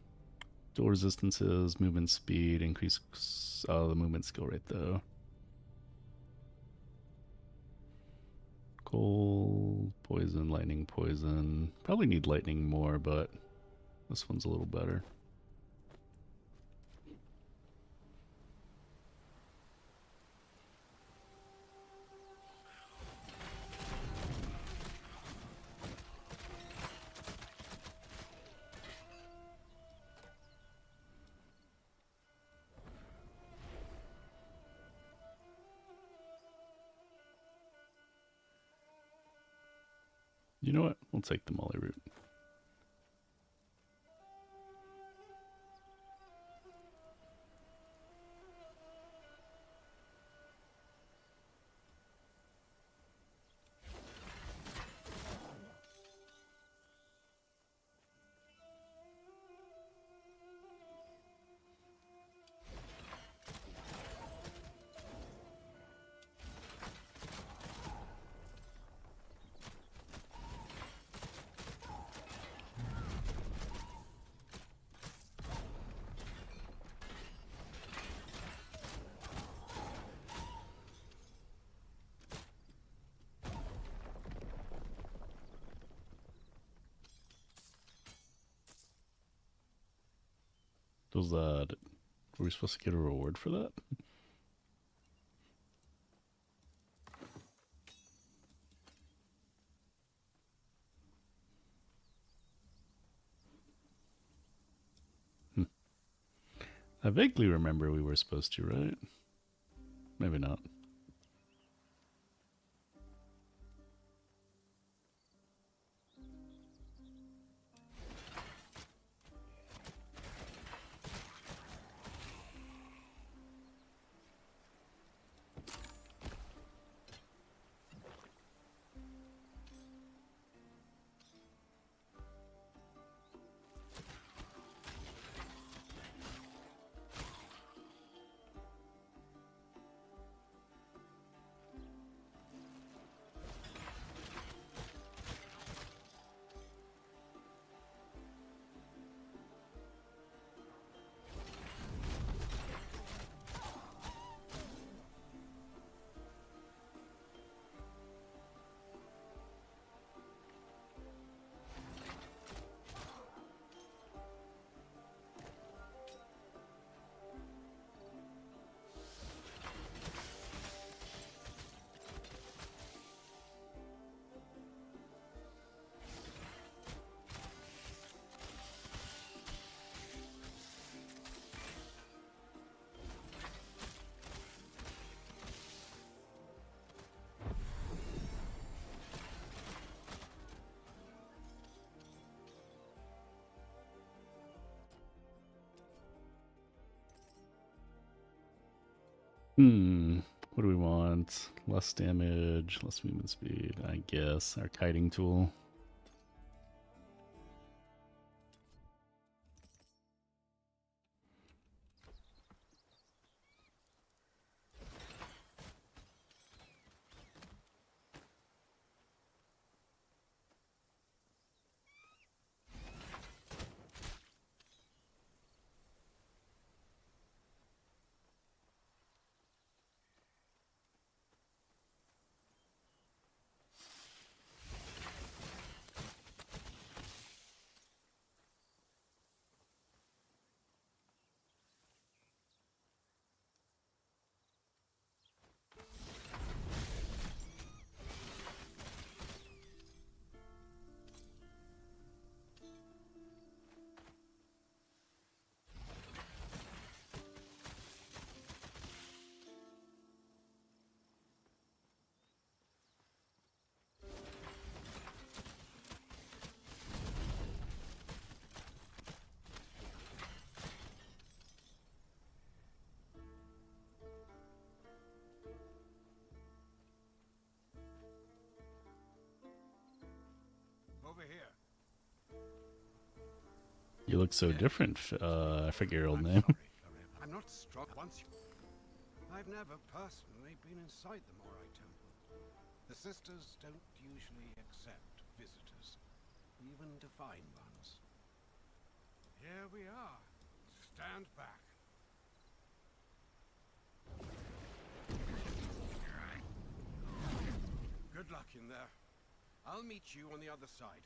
dual resistances, movement speed, increase the movement skill rate, though. Cold, poison, lightning, poison. Probably need lightning more, but this one's a little better. You know what? We'll take the Molly route. Was that... Were we supposed to get a reward for that? I vaguely remember we were supposed to, right? Maybe not. What do we want? Less damage, less movement speed, I guess. Our kiting tool. Over here. You look so different. I forget your old I'm name. sorry, Arab. I'm not strong. I've never personally been inside the Morai Temple. The sisters don't usually accept visitors, even divine ones. Here we are. Stand back. Good luck in there. I'll meet you on the other side.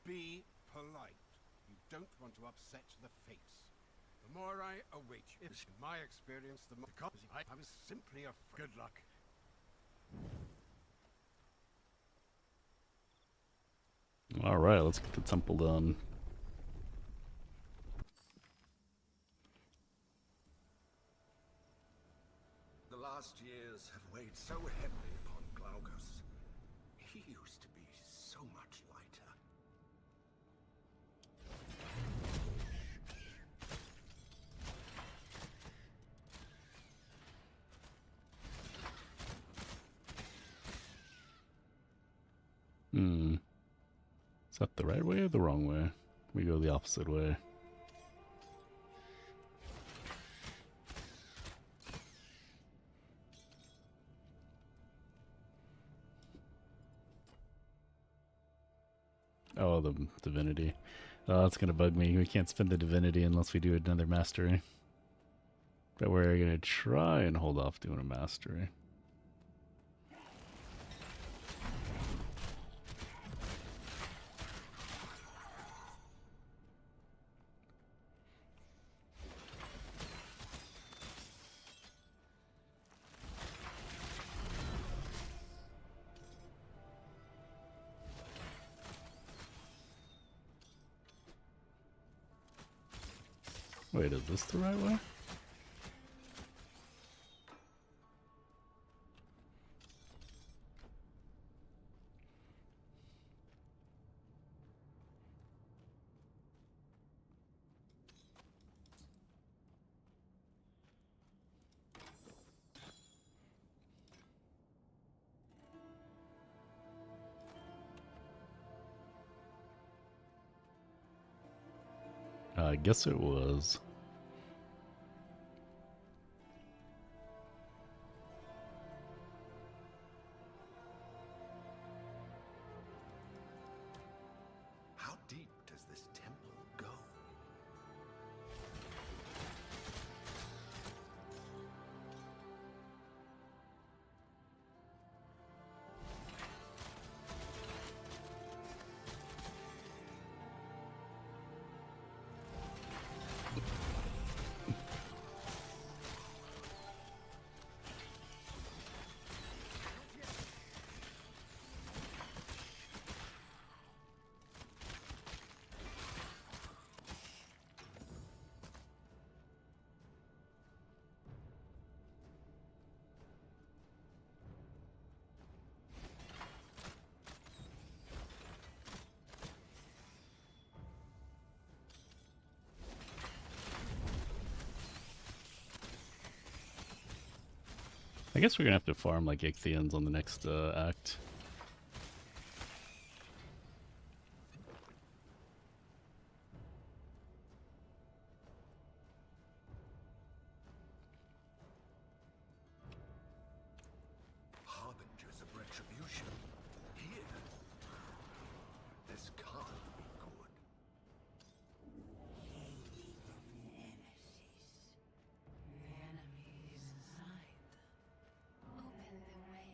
Be polite. You don't want to upset the fates. The more I await you, in my experience, the more I was simply a good luck. All right, let's get the temple done. The last years have weighed so heavily upon Glaucus. He used to be so much lighter. Is that the right way or the wrong way? We go the opposite way. Oh, the divinity. Oh, that's gonna bug me. We can't spend the divinity unless we do another mastery. But we're gonna try and hold off doing a mastery. Wait, is this the right way? I guess it was. How deep does this temple go? I guess we're gonna have to farm like Ichthyans on the next act. Harbingers of retribution. Here. This can't be good. The enemy is inside. Open the way.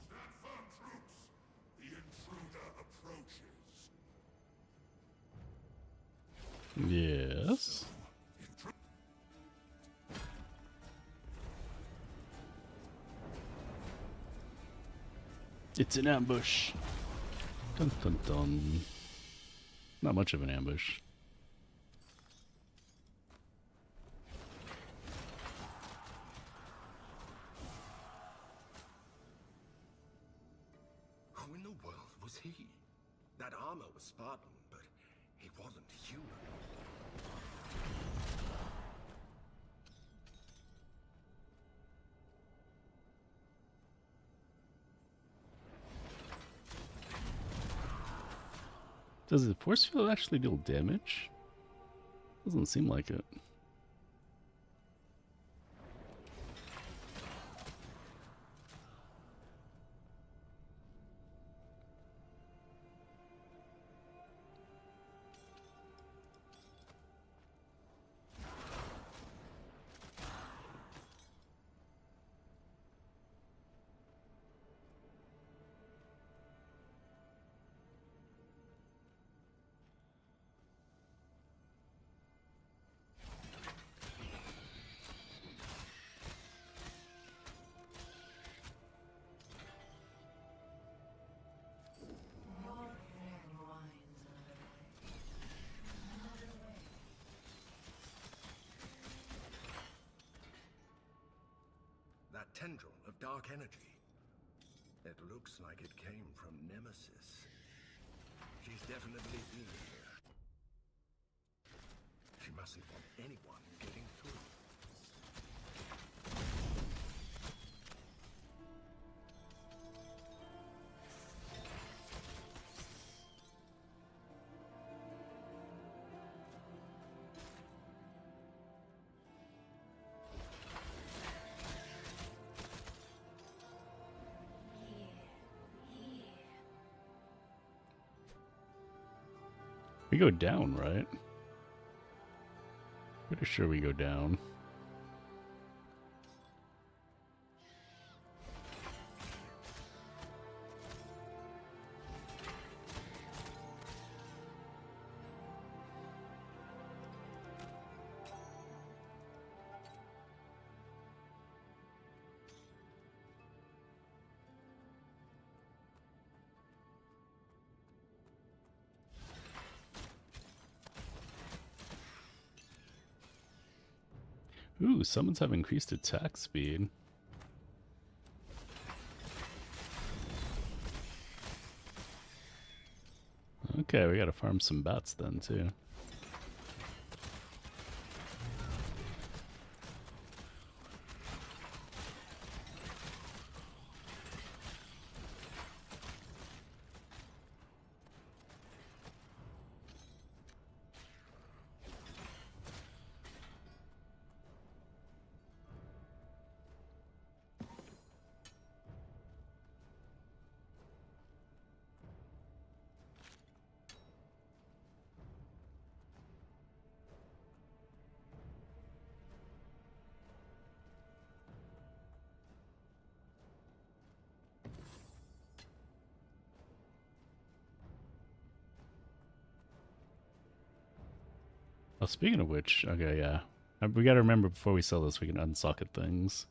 Stand firm, troops! The intruder approaches. Yes. It's an ambush. Dun dun dun. Not much of an ambush. Who in the world was he? That armor was Spartan, but he wasn't human. Does the force field actually deal damage? Doesn't seem like it. Your red winds another way. That tendril of dark energy. It looks like it came from Nemesis. She's definitely been here. She mustn't want anyone getting through. We go down, right? Pretty sure we go down. Ooh, summons have increased attack speed. Okay, we gotta farm some bats then, too. Oh, speaking of which, okay, yeah. We gotta remember before we sell this, we can unsocket things.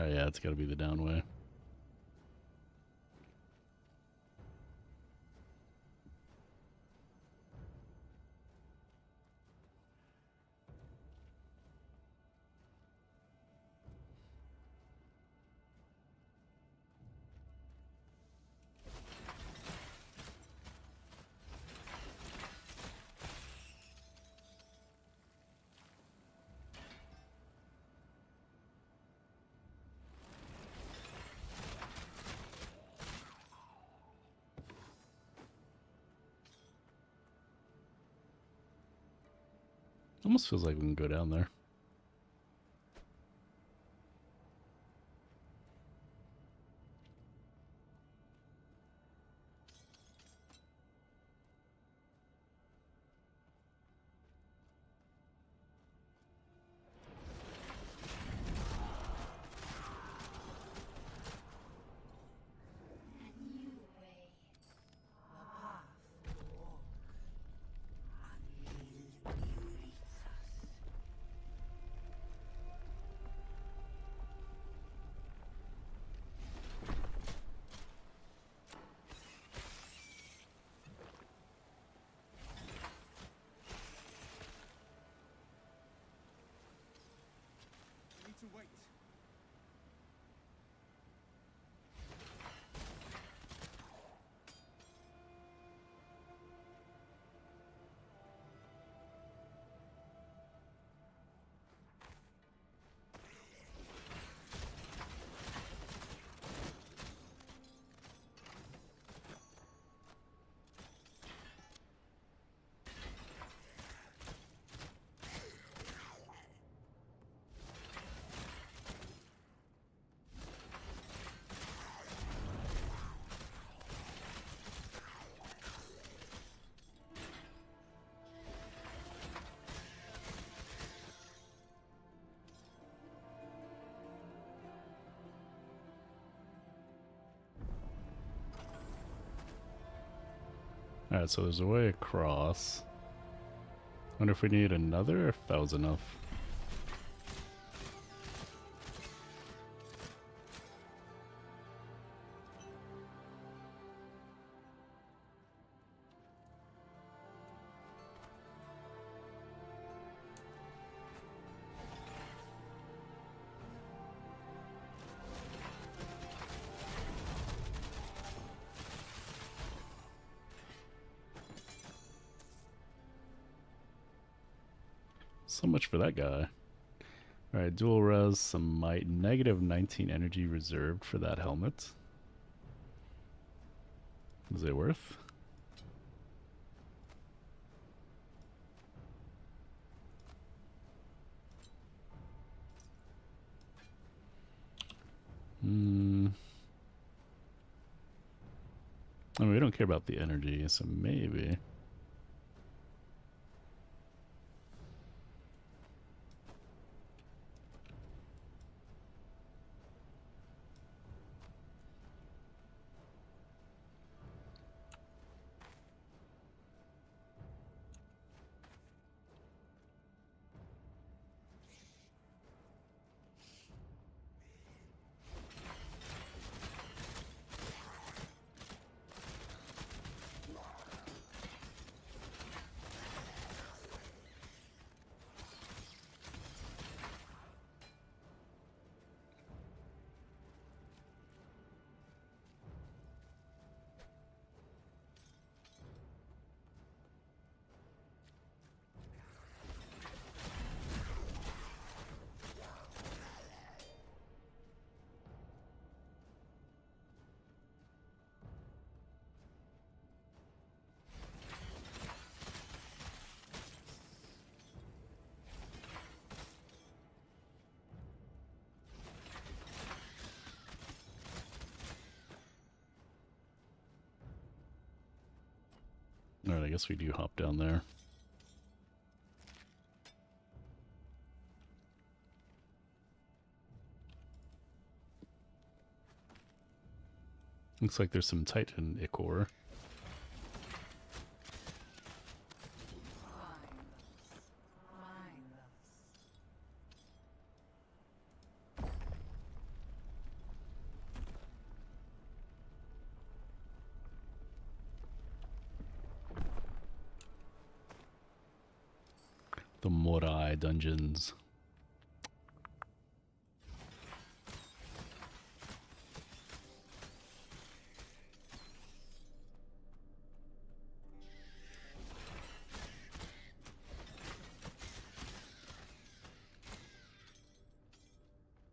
Oh yeah, it's gotta be the down way. Almost feels like we can go down there. We need to wait. Alright, so there's a way across. Wonder if we need another or if that was enough. So much for that guy. Alright, dual res, some might. Negative 19 energy reserved for that helmet. Is it worth? I mean, we don't care about the energy, so maybe. Alright, I guess we do hop down there. Looks like there's some Titan Ichor. The Morai dungeons.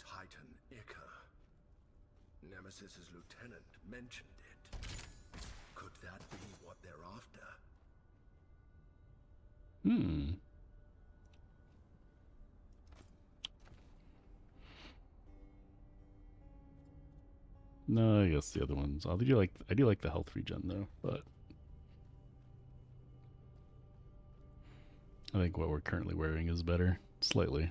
Titan Ica. Nemesis's lieutenant mentioned it. Could that be what they're after? Hmm. No, I guess the other ones. I do like the health regen though, but I think what we're currently wearing is better, slightly.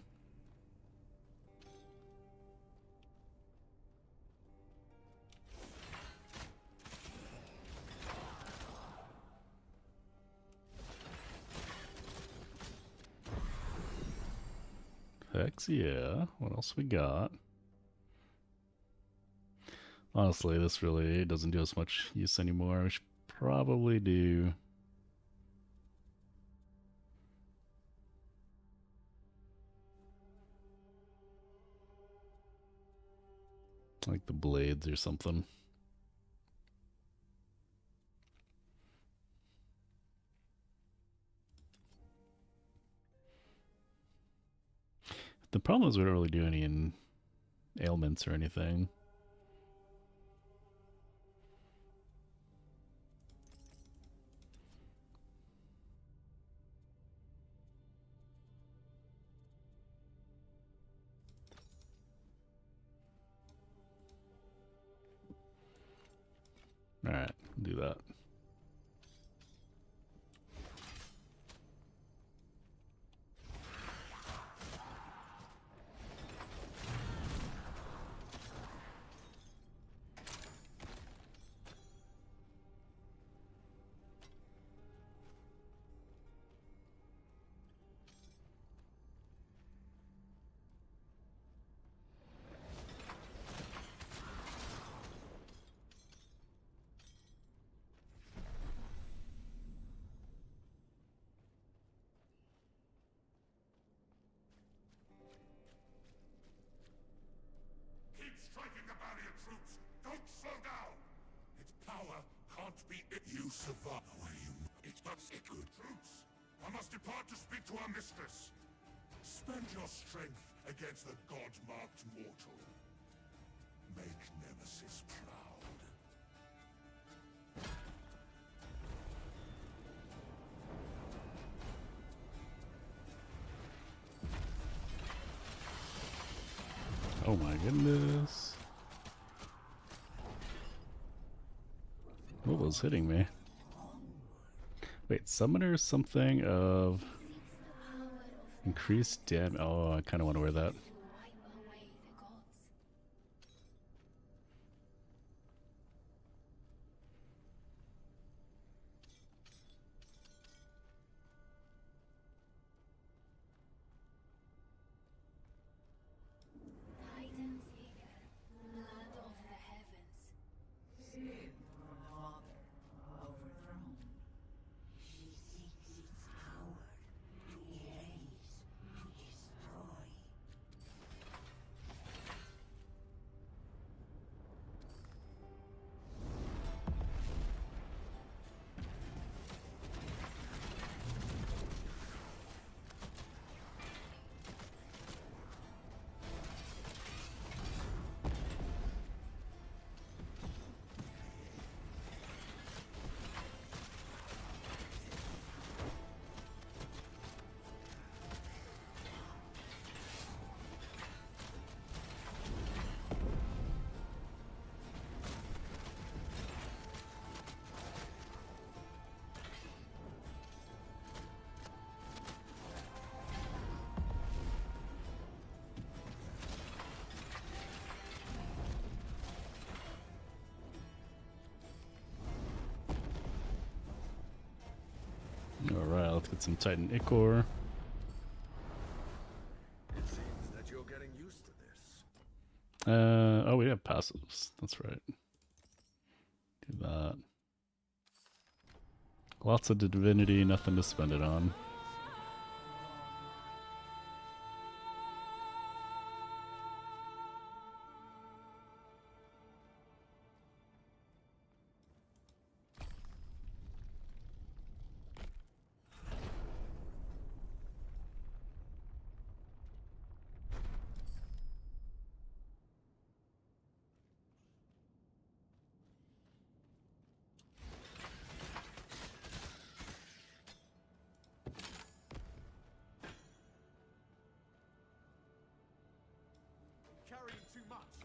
Hex, yeah. What else we got? Honestly, this really doesn't do us much use anymore. We should probably do... like the blades or something. The problem is we don't really do any in ailments or anything. Alright, do that. Keep striking the barrier, troops! Don't slow down! Its power can't be... You survive. It's not good. Troops, I must depart to speak to our mistress. Spend your strength against the god-marked mortal. Make Nemesis proud. Oh my goodness. What was hitting me? Wait, summoner something of increased damage. Oh, I kind of want to wear that. Alright, let's get some Titan Ichor. It seems that you're getting used to this. Oh, we have passives. That's right. Do that. Lots of divinity, nothing to spend it on.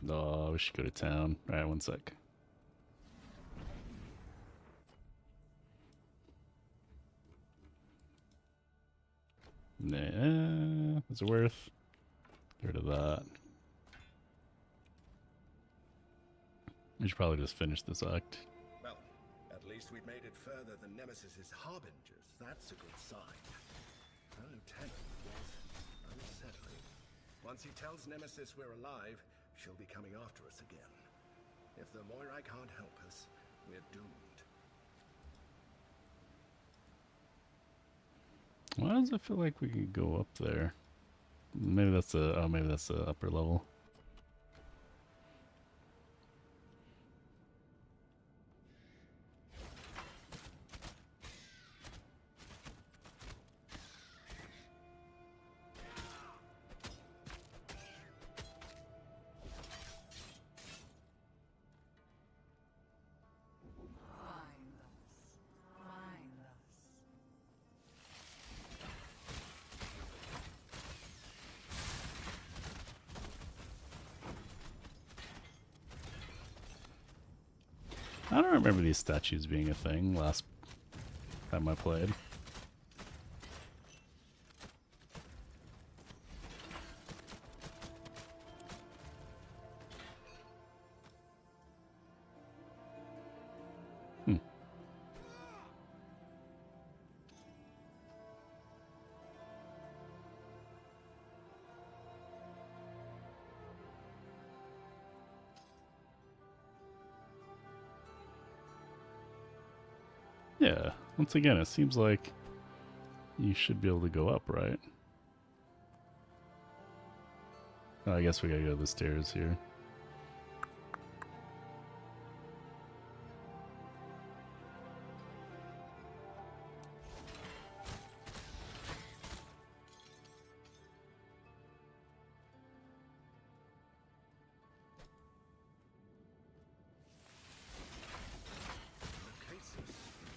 Oh, we should go to town. Alright, one sec. Nah, is it worth? Get rid of that. We should probably just finish this act. Well, at least we've made it further than Nemesis's harbingers. That's a good sign. Our lieutenant was unsettling. Once he tells Nemesis we're alive, she'll be coming after us again. If the Moirai can't help us, we're doomed. Why does it feel like we could go up there? Maybe that's the maybe that's the upper level. Find us. Find us. I don't remember these statues being a thing last time I played. Yeah, once again, it seems like you should be able to go up, right? Oh, I guess we gotta go to the stairs here.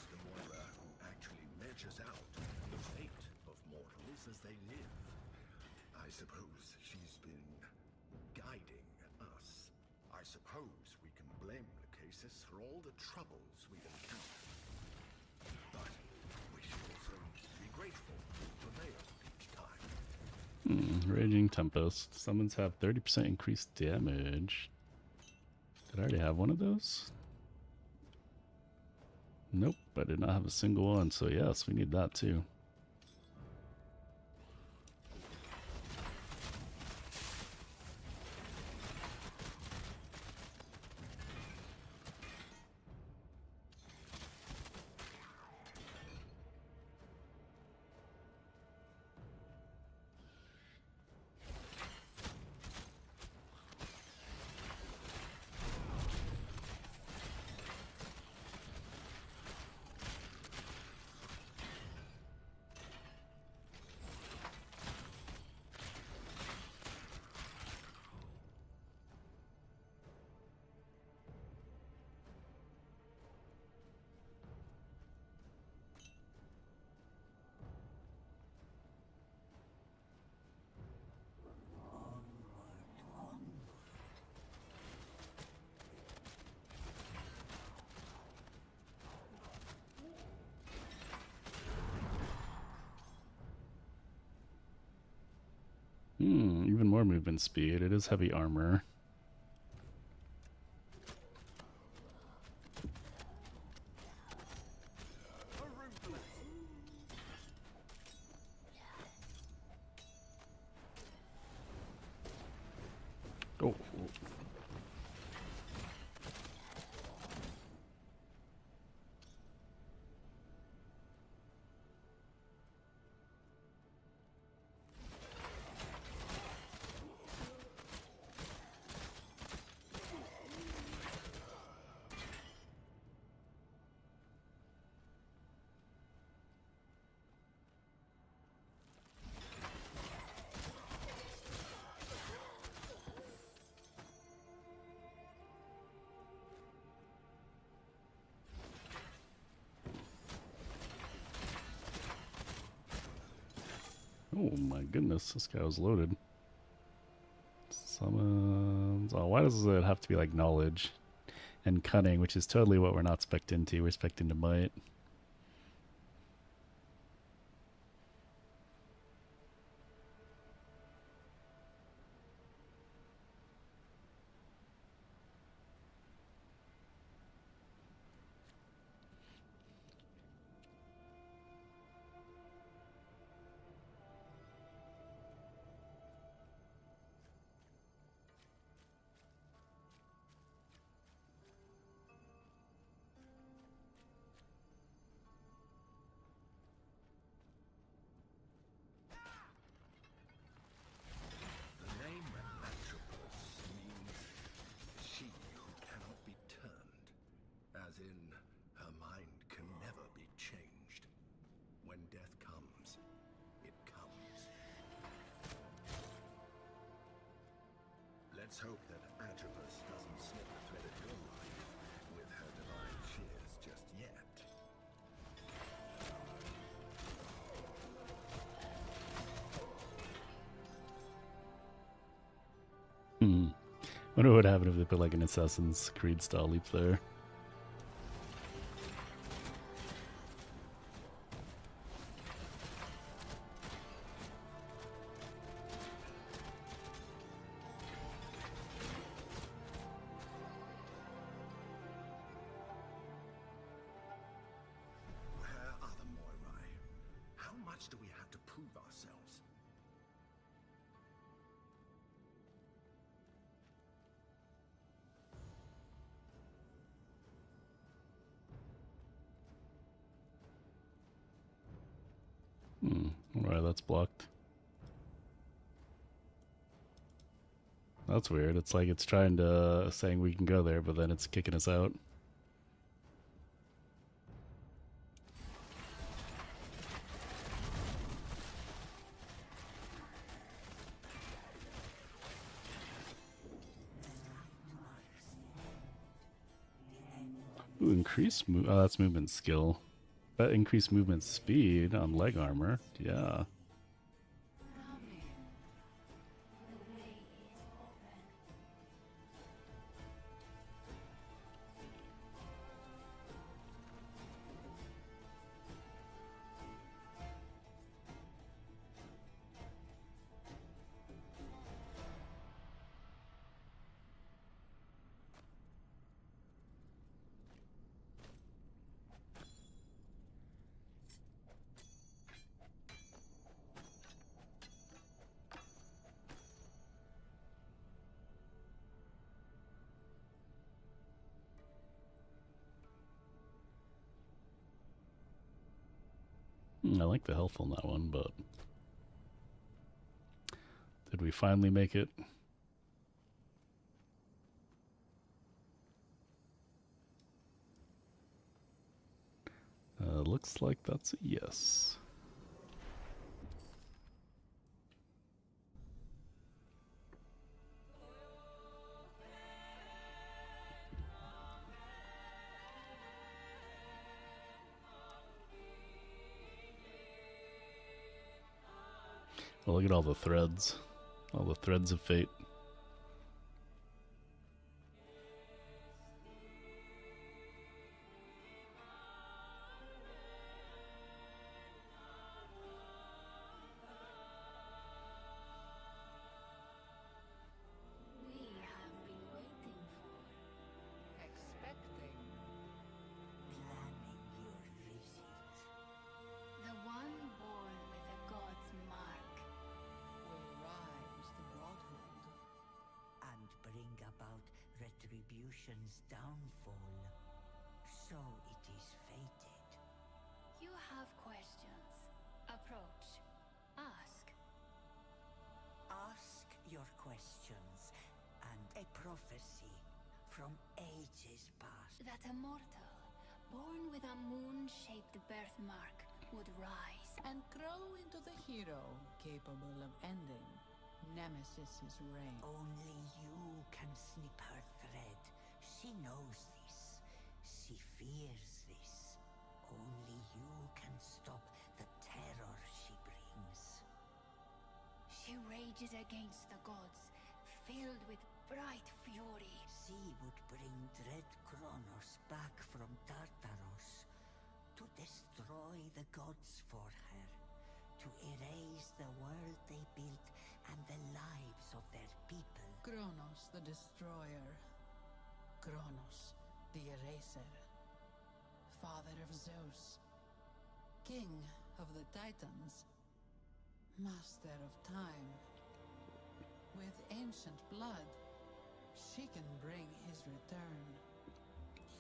The Moira who actually measures out the fate of mortals as they live. I suppose she's been guiding us. I suppose we can blame Lachesis for all the troubles we've encountered. But we should also be grateful for Mayo each time. Raging Tempest. Summons have 30% increased damage. Did I already have one of those? Nope, I did not have a single one, so yes, we need that too. Even more movement speed. It is heavy armor. Oh. Oh my goodness, this guy was loaded. Summons. Oh, why does it have to be like knowledge and cunning, which is totally what we're not spec'd into. We're spec'd into might. The name Atropos means she who cannot be turned, as in her mind can never be changed. When death comes, it comes. Let's hope that Atropos doesn't snip the thread of your life with her divine shears just yet. Wonder what would happen if they put like an Assassin's Creed style leap there. Where are the Moirai? How much do we have to prove ourselves? Alright, that's blocked. That's weird. It's like it's trying to saying we can go there, but then it's kicking us out. Ooh, increase move. Oh, that's movement skill. But increase movement speed on leg armor. Yeah. I like the health on that one, but did we finally make it? Looks like that's a yes. Well, look at all the threads. All the threads of fate. We have been waiting for, Expecting. planning your visit. The one born with the god's mark Will rise the godhood. and bring about retribution's downfall. So it is fated. You have questions. Approach. Ask. Ask your questions, and a prophecy from ages past. That a mortal, born with a moon-shaped birthmark, would rise. And grow into the hero capable of ending Nemesis's reign. Only you can snip her thread. She knows this. She fears this. Only you can stop the terror she brings. She rages against the gods, filled with bright fury. She would bring dread Kronos back from Tartaros to destroy the gods for her, to erase the world they built and the lives of their people. Kronos the Destroyer. Kronos the Eraser. Father of Zeus. King of the Titans. Master of time. With ancient blood, she can bring his return.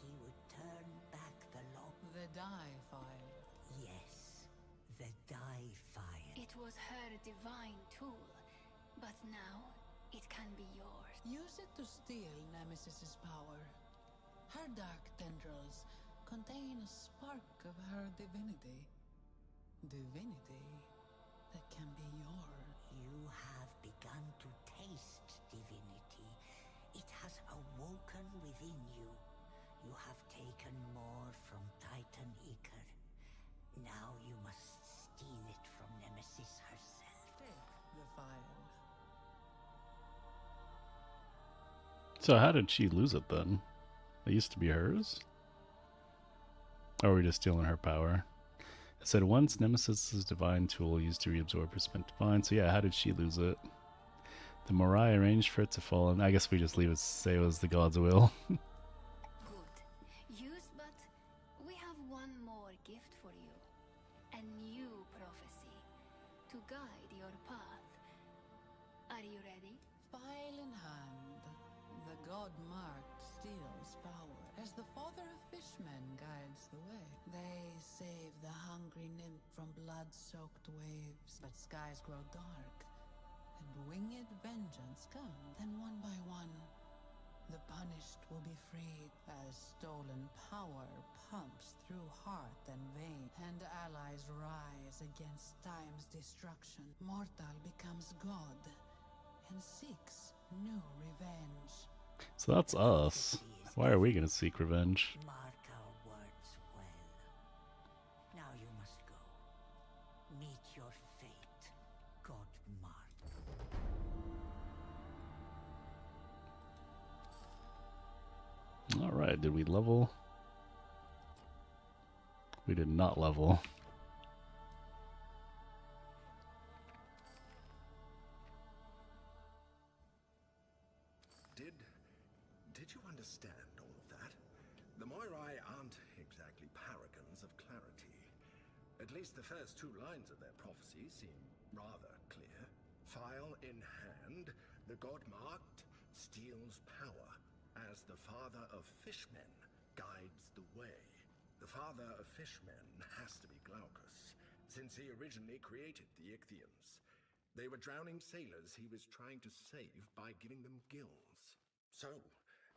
He would turn back the lock. The Die File. Yes, the Die File. It was her divine tool, but now it can be yours. Use it to steal Nemesis's power. Her dark tendrils contain a spark of her divinity. Divinity that can be yours. You have begun to taste divinity. It has awoken within you. You have taken more from Titan Iker. Now you must steal it from Nemesis herself. Take the file. So how did she lose it then? It used to be hers? Or are we just stealing her power? It said once Nemesis's divine tool used to reabsorb her spent divine. So yeah, how did she lose it? The Morai arranged for it to fall, and I guess we just leave it to say it was the god's will. Good. Use, but we have one more gift for you. A new prophecy to guide your path. Are you ready? File in hand, the god-marked steals power as the father of fishmen guides the way. They save the hungry nymph from blood-soaked waves, but skies grow dark, and winged vengeance comes. Then one by one, the punished will be freed as stolen power pumps through heart and vein, and allies rise against time's destruction. Mortal becomes god and seeks new revenge. So that's us. Why are we going to seek revenge? Mark our words well. Now you must go. Meet your fate, God Mark. Alright, did we level? We did not level. Did you understand all of that? The Moirai aren't exactly paragons of clarity. At least the first two lines of their prophecy seem rather clear. File in hand, the god-marked steals power as the father of fishmen guides the way. The father of fishmen has to be Glaucus, since he originally created the Ichthyans. They were drowning sailors he was trying to save by giving them gills. So,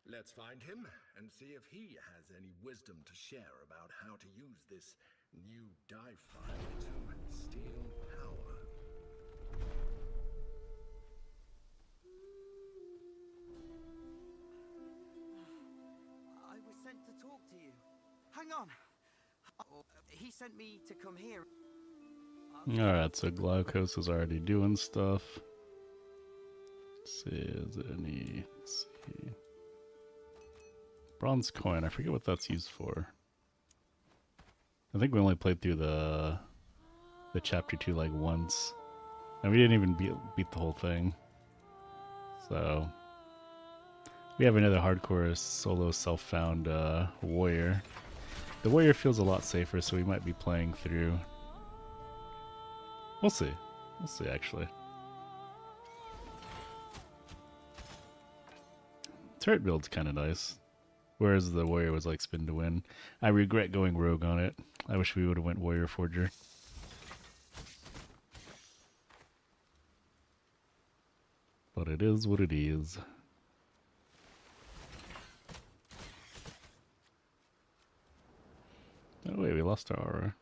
let's find him and see if he has any wisdom to share about how to use this new Die File to steal power. I was sent to talk to you. Hang on. He sent me to come here. Alright, so Glaucus is already doing stuff. Let's see, is it any... Let's see. Bronze coin, I forget what that's used for. I think we only played through the chapter 2 like once. And we didn't even beat the whole thing. So we have another hardcore solo self-found warrior. The warrior feels a lot safer, so we might be playing through. We'll see. We'll see, actually. Turret build's kind of nice. Whereas the warrior was like spin to win. I regret going rogue on it. I wish we would have went warrior forger. But it is what it is. Oh wait, we lost our aura.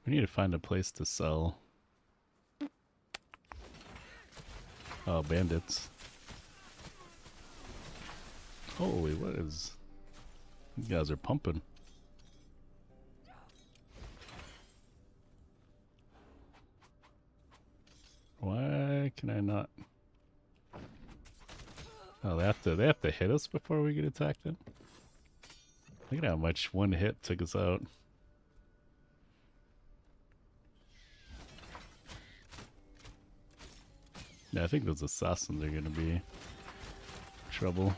We need to find a place to sell. Oh, bandits. Holy, what is... These guys are pumping. Why can I not... Oh, they have to hit us before we get attacked then? Look at how much one hit took us out. Yeah, I think those assassins are gonna be trouble.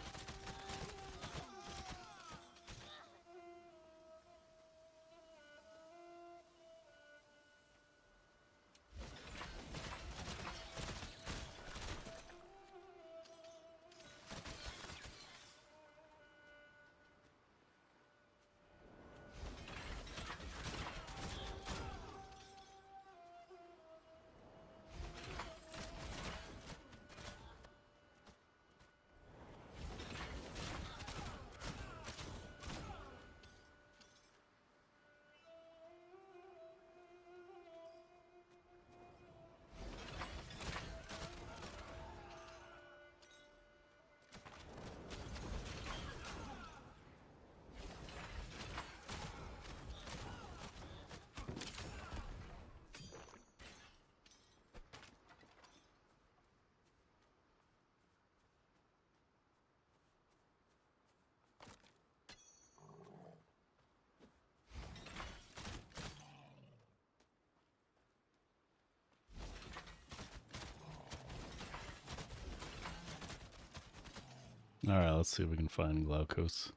Alright, let's see if we can find Glaukos.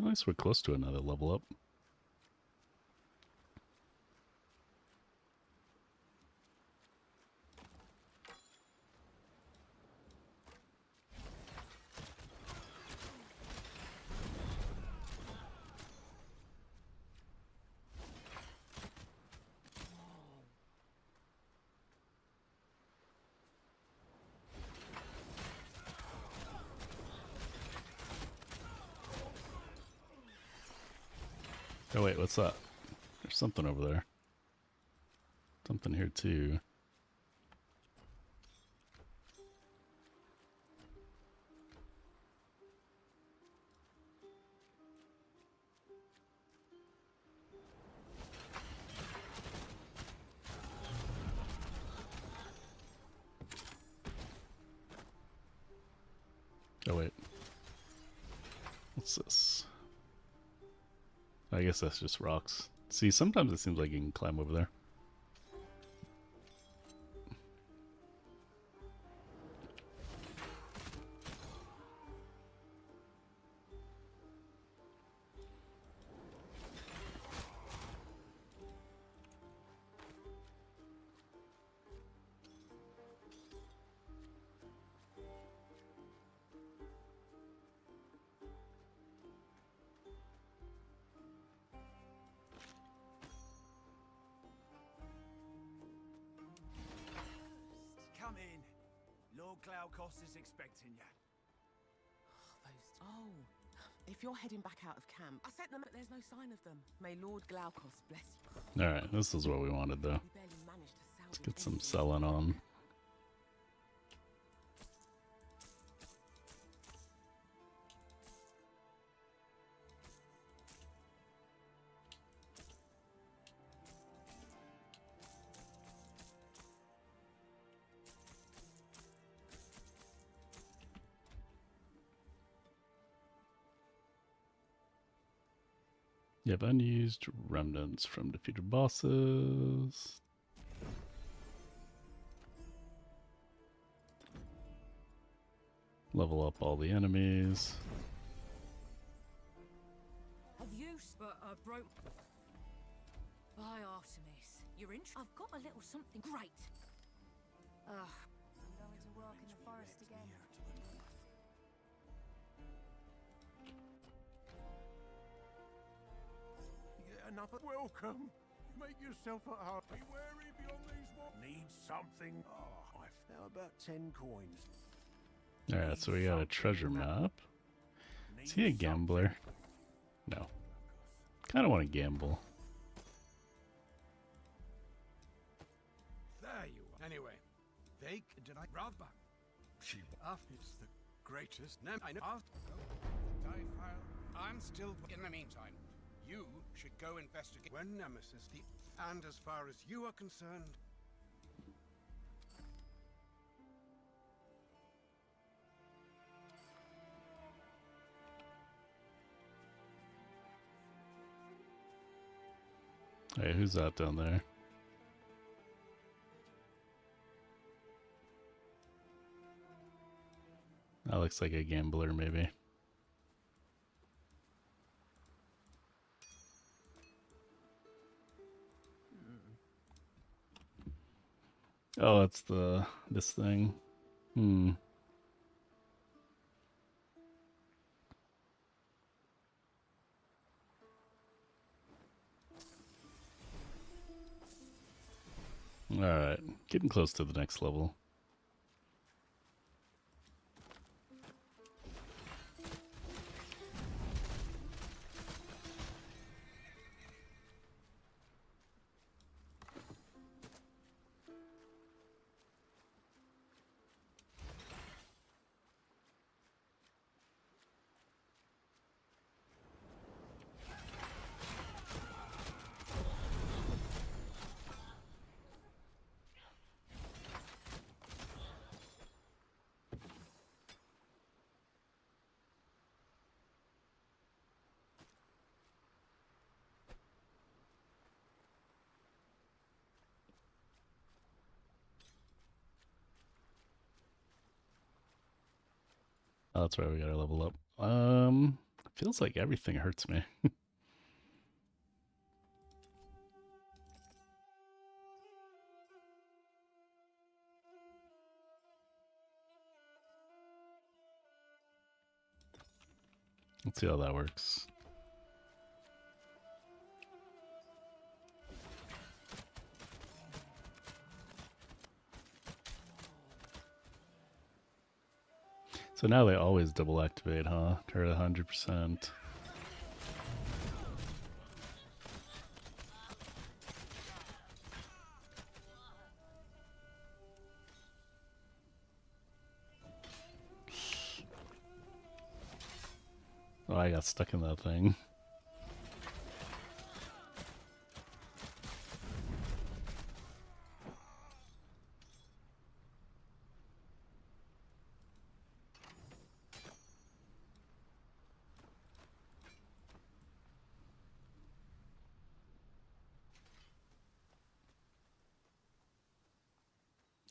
At least we're close to another level up. Oh wait, what's that? There's something over there. Something here too. Oh wait. What's this? I guess that's just rocks. See, sometimes it seems like you can climb over there. Come in. Lord Glaukos is expecting you. Oh, if you're heading back out of camp, I sent them. There's no sign of them. May Lord Glaukos bless you. All right, this is what we wanted though. We barely managed to salvage Let's get some anything. selling on. You have unused remnants from defeated bosses. Level up all the enemies. Have you broke by Artemis? You're in. I've got a little something great. Ugh. I'm going to work in the forest again. Yeah, another welcome. Make yourself at home. Be wary beyond these walls. Need something. Oh, now about 10 coins. Alright, so we got a treasure map. Is he a gambler? No. Kinda wanna gamble. There you are. Anyway, they did I rather. She it's the greatest name I know. Die file. I'm still in the meantime. You should go investigate when Nemesis and as far as you are concerned. Hey, who's that down there? That looks like a gambler, maybe. Oh, it's this thing. Hmm. Alright, getting close to the next level. Oh, that's right, we gotta level up. Feels like everything hurts me. Let's see how that works. So now they always double activate, huh? Or 100%. Oh, I got stuck in that thing.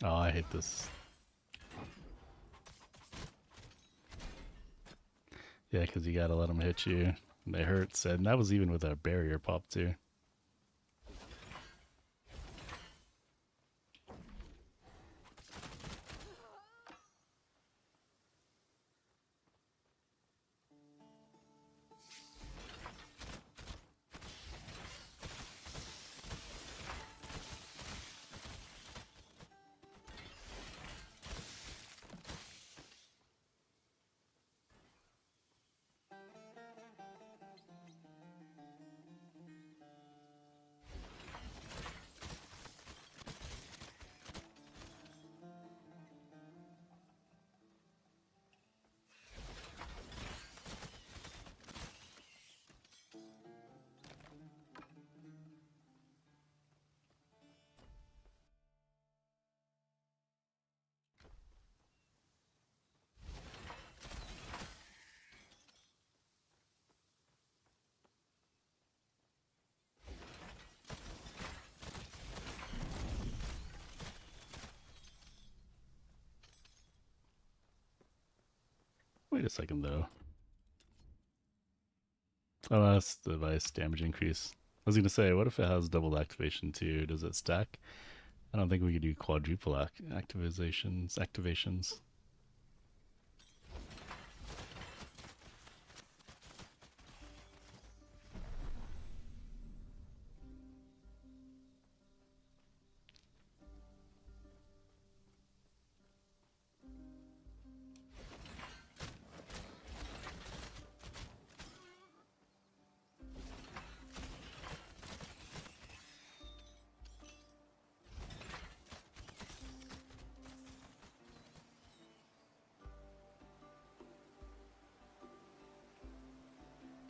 Oh, I hate this. Yeah, because you gotta let them hit you. And they hurt, and that was even with a barrier pop too. Wait a second, though. Oh, that's the device damage increase. I was going to say, what if it has double activation too? Does it stack? I don't think we could do quadruple activations.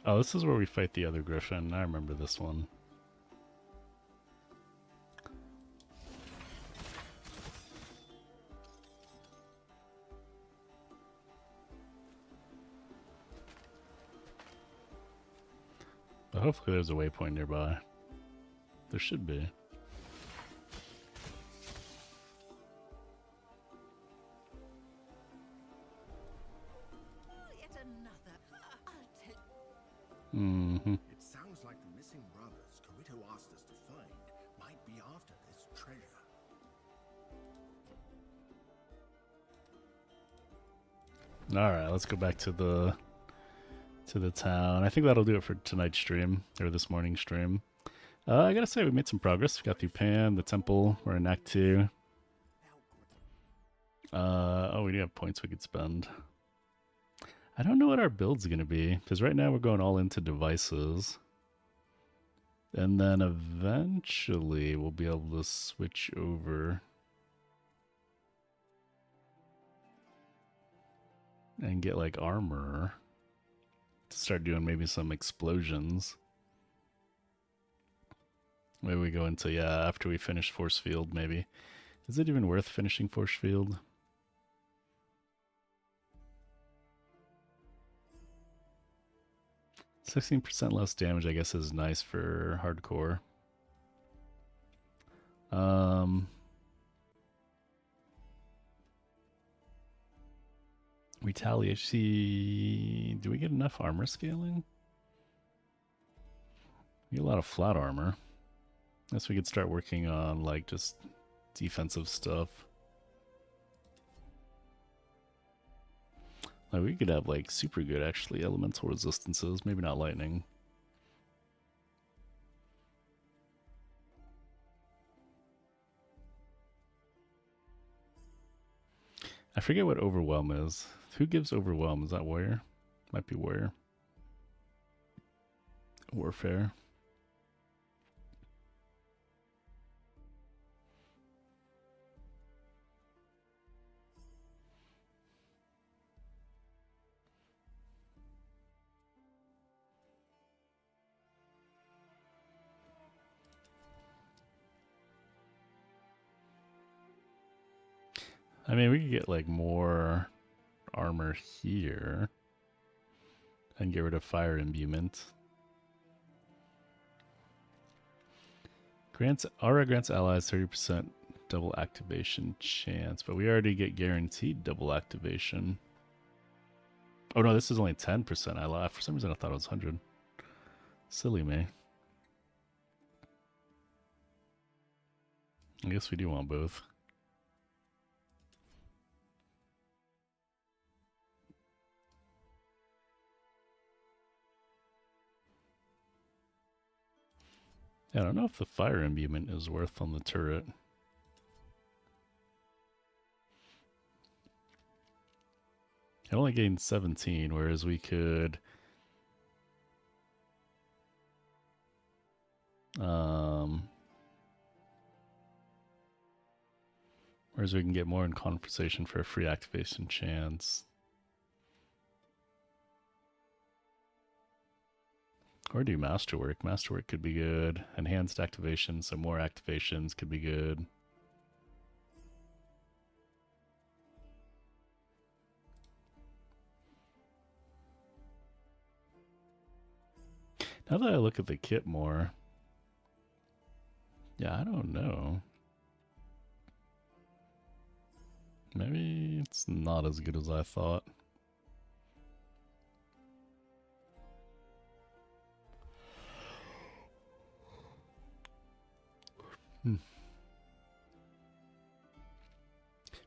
Oh, this is where we fight the other griffin. I remember this one. But hopefully there's a waypoint nearby. There should be. Mm-hmm. It sounds like the missing brothers Kirito asked us to find might be after this treasure. Alright, let's go back to the town. I think that'll do it for tonight's stream, or this morning's stream. I gotta say, we made some progress. We got through Pan, the temple, we're in Act 2. Oh, we do have points we could spend. I don't know what our build's gonna be, because right now we're going all into devices. And then eventually we'll be able to switch over and get like armor to start doing maybe some explosions. Maybe we go into, yeah, after we finish Force Field, maybe. Is it even worth finishing Force Field? %16 less damage, I guess, is nice for hardcore. Retaliation. Do we get enough armor scaling? We get a lot of flat armor. Guess we could start working on like just defensive stuff. Like we could have like super good actually elemental resistances, maybe not lightning. I forget what overwhelm is. Who gives overwhelm? Is that warrior? Might be warrior. Warfare. I mean, we could get like more armor here and get rid of fire imbuement. Aura grants allies 30% double activation chance, but we already get guaranteed double activation. Oh no, this is only 10%. I lied. For some reason I thought it was 100. Silly me. I guess we do want both. Yeah, I don't know if the fire imbuement is worth on the turret. It only gained 17, whereas we could whereas we can get more in conversation for a free activation chance. Or do masterwork. Masterwork could be good. Enhanced activation, so more activations could be good. Now that I look at the kit more, yeah, I don't know. Maybe it's not as good as I thought.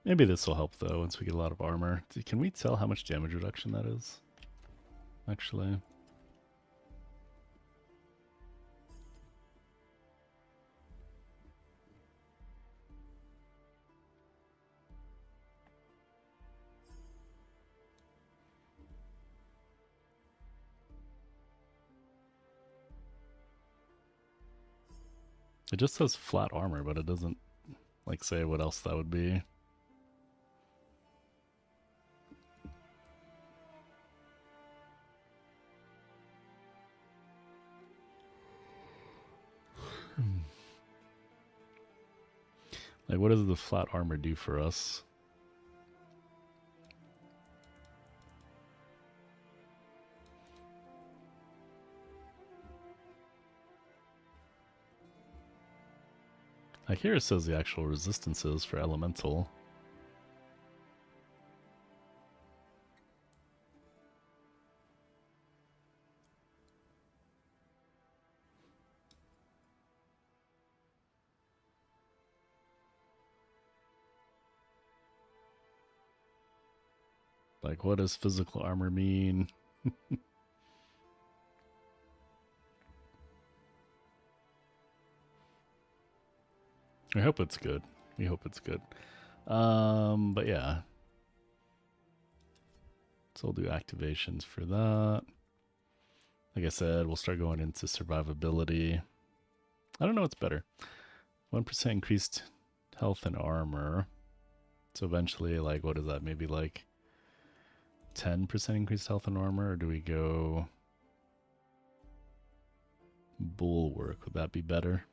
Maybe this will help though once we get a lot of armor. Can we tell how much damage reduction that is? Actually. It just says flat armor, but it doesn't like say what else that would be. Like, what does the flat armor do for us? Like, here it says the actual resistances for elemental. Like, what does physical armor mean? I hope it's good. We hope it's good. But yeah. So we'll do activations for that. Like I said, we'll start going into survivability. I don't know what's better. 1% increased health and armor. So eventually, like, what is that? Maybe like 10% increased health and armor? Or do we go bulwark? Would that be better?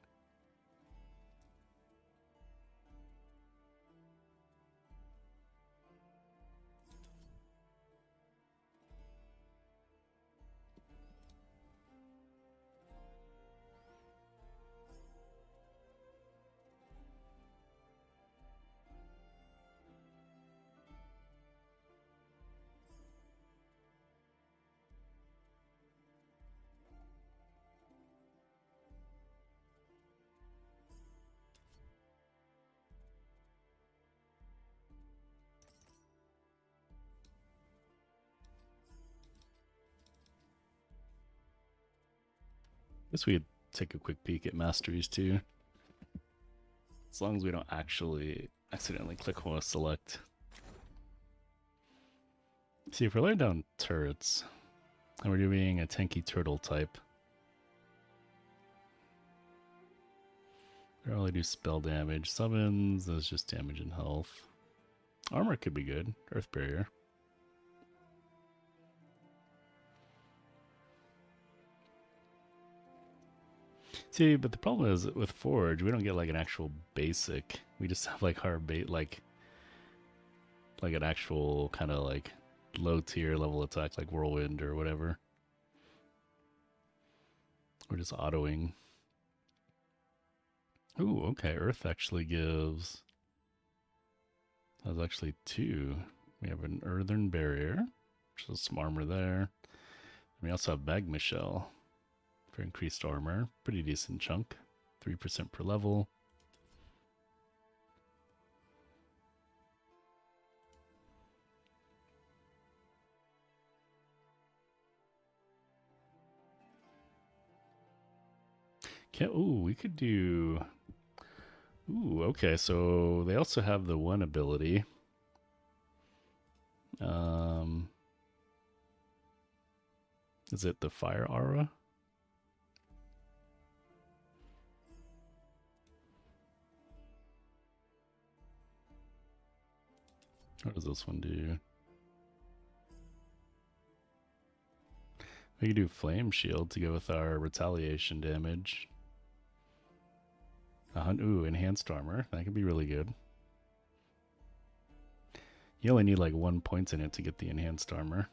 Guess we could take a quick peek at masteries too. As long as we don't actually accidentally click on a select. See, if we're laying down turrets, and we're doing a tanky turtle type, they only do spell damage. Summons, there's just damage and health. Armor could be good. Earth barrier. See, but the problem is with Forge, we don't get like an actual basic. We just have like our like an actual kind of like low tier level attack, like Whirlwind or whatever. We're just autoing. Ooh, okay. Earth actually gives. That's actually 2. We have an earthen barrier, which is some armor there. And we also have magma shell for increased armor. Pretty decent chunk. 3% per level. Ooh, we could do. Ooh, okay. So they also have the one ability. Is it the fire aura? What does this one do? We could do flame shield to go with our retaliation damage. Ooh, enhanced armor. That could be really good. You only need like 1 point in it to get the enhanced armor.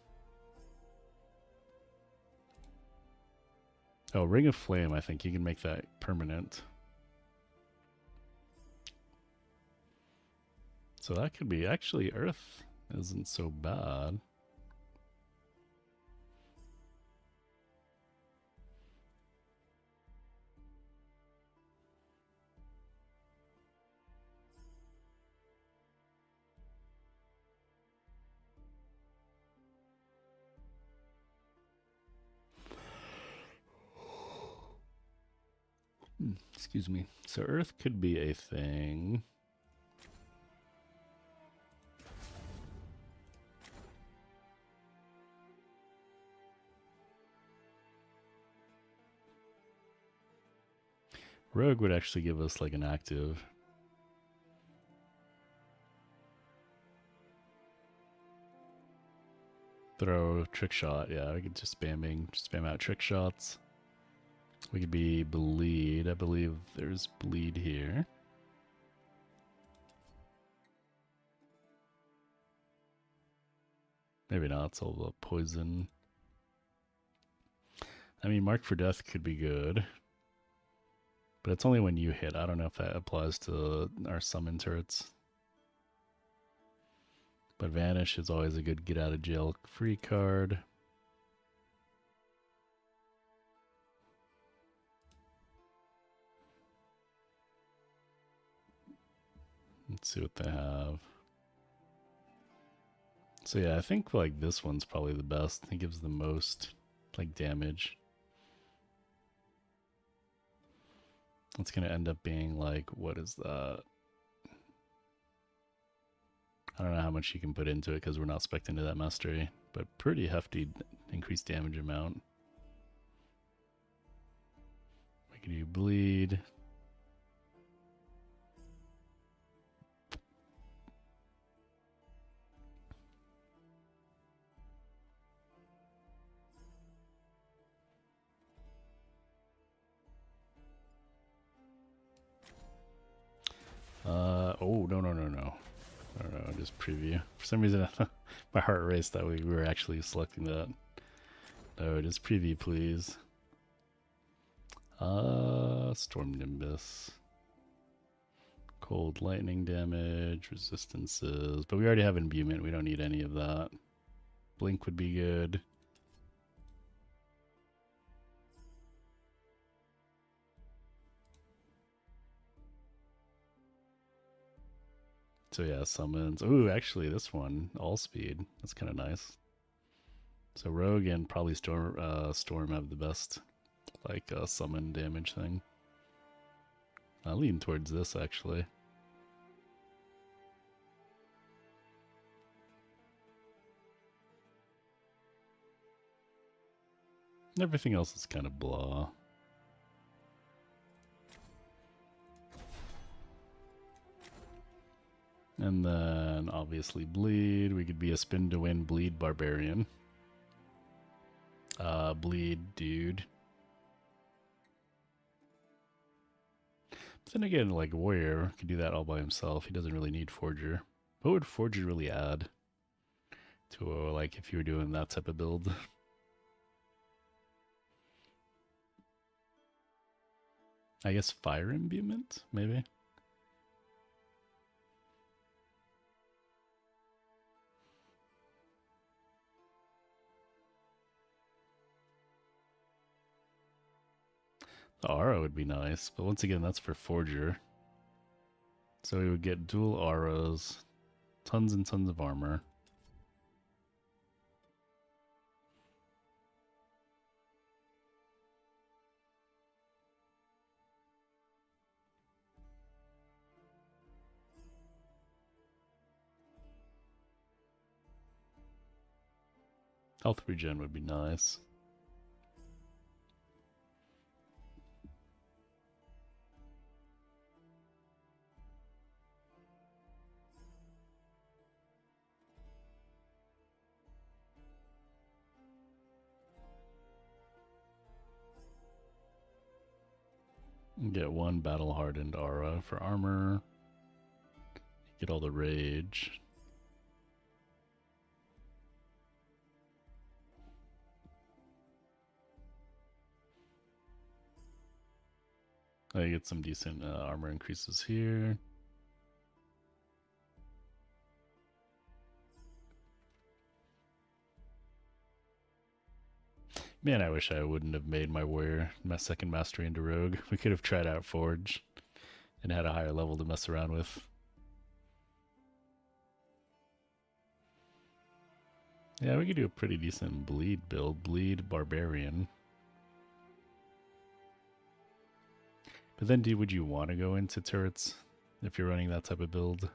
Oh, Ring of Flame, I think you can make that permanent. So that could be, actually, Earth isn't so bad. Excuse me. So Earth could be a thing. Rogue would actually give us like an active. Throw trick shot. Yeah, we could just spam out trick shots. We could be bleed. I believe there's bleed here. Maybe not. It's all about poison. I mean, Mark for Death could be good. But it's only when you hit. I don't know if that applies to our summon turrets. But Vanish is always a good get out of jail free card. Let's see what they have. So yeah, I think like this one's probably the best. It gives the most like damage. It's gonna end up being like, what is that? I don't know how much you can put into it because we're not spec'd into that mastery, but pretty hefty increased damage amount. We can do bleed. Oh, no. I don't know, just preview. For some reason, my heart raced that we were actually selecting that. No, just preview, please. Storm Nimbus. Cold lightning damage, resistances. But we already have imbuement, we don't need any of that. Blink would be good. So yeah, summons. Ooh, actually this one, all speed. That's kind of nice. So Rogue and probably Storm have the best like summon damage thing. I lean towards this actually. Everything else is kind of blah. And then obviously bleed. We could be a spin to win bleed barbarian. Bleed dude. But then again, like warrior could do that all by himself. He doesn't really need forger. What would forger really add to like if you were doing that type of build? I guess fire imbuement, maybe. The aura would be nice, but once again, that's for forger. So we would get dual auras, tons and tons of armor. Health regen would be nice. Get one battle hardened aura for armor. Get all the rage. I get some decent armor increases here. Man, I wish I wouldn't have made my warrior, my second mastery into rogue. We could have tried out forge and had a higher level to mess around with. Yeah, we could do a pretty decent bleed build. Bleed barbarian. But then, would you want to go into turrets if you're running that type of build?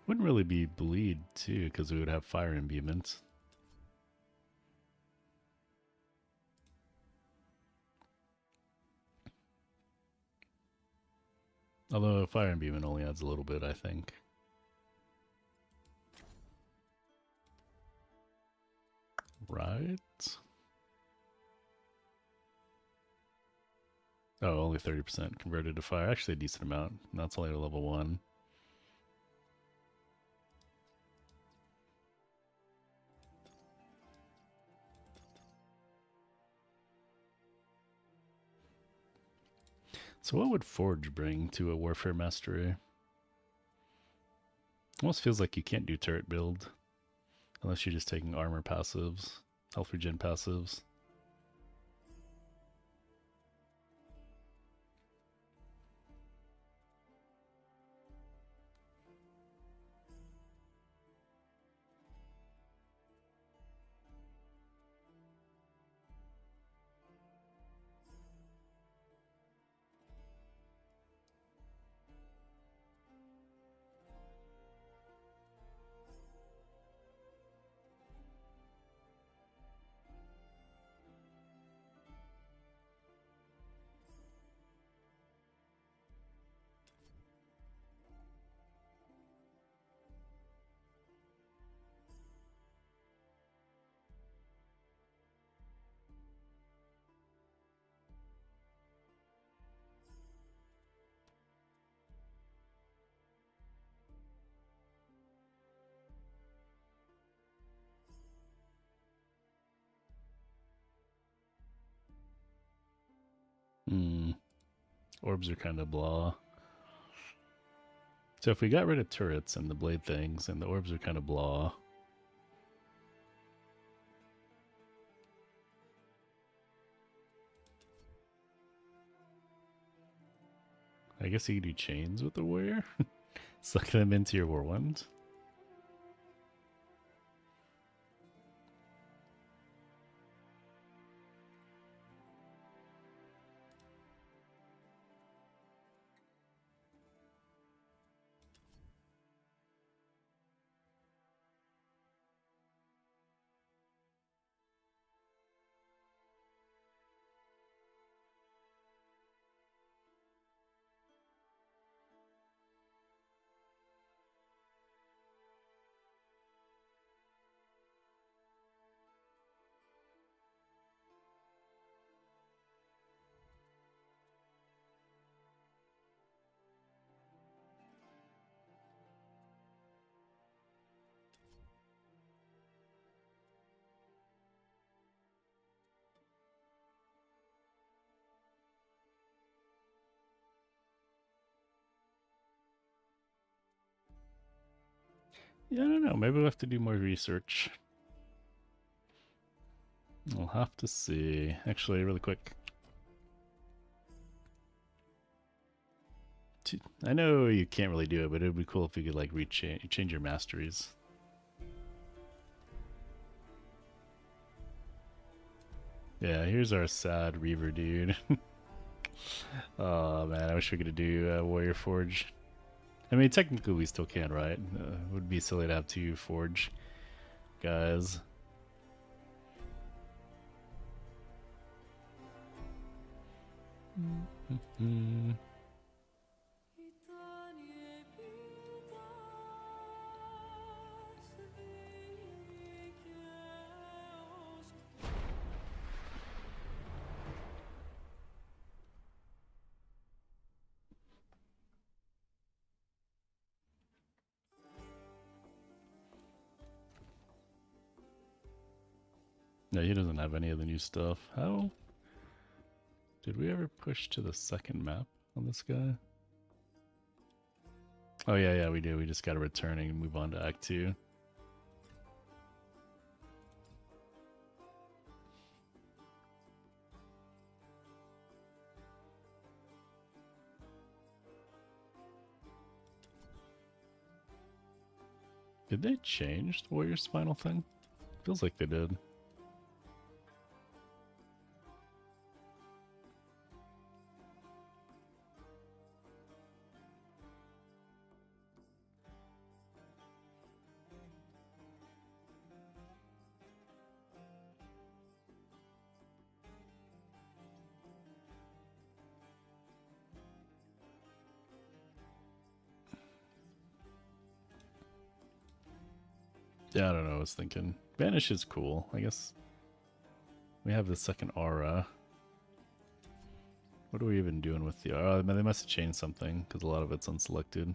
Wouldn't really be bleed too, because we would have fire imbuement. Although fire imbuement only adds a little bit, I think. Right? Oh, only 30% converted to fire. Actually, a decent amount. That's only a level 1. So what would Forge bring to a Warfare Mastery? Almost feels like you can't do turret build unless you're just taking armor passives, health regen passives. Orbs are kind of blah. So if we got rid of turrets and the blade things, and the orbs are kind of blah. I guess you could do chains with the warrior. Suck them into your war wand. Yeah, I don't know. Maybe we'll have to do more research. We'll have to see. Actually, really quick. I know you can't really do it, but it would be cool if you could like change your masteries. Yeah, here's our sad Reaver dude. Oh man, I wish we could do Warrior Forge. I mean, technically we still can, right? It would be silly to have 2 Forge guys. No, he doesn't have any of the new stuff. How? Did we ever push to the second map on this guy? Oh yeah, we do. We just gotta return and move on to Act 2. Did they change the Warrior's final thing? Feels like they did. Yeah, I don't know. I was thinking Banish is cool. I guess we have the second aura. What are we even doing with the aura? They must have changed something because a lot of it's unselected.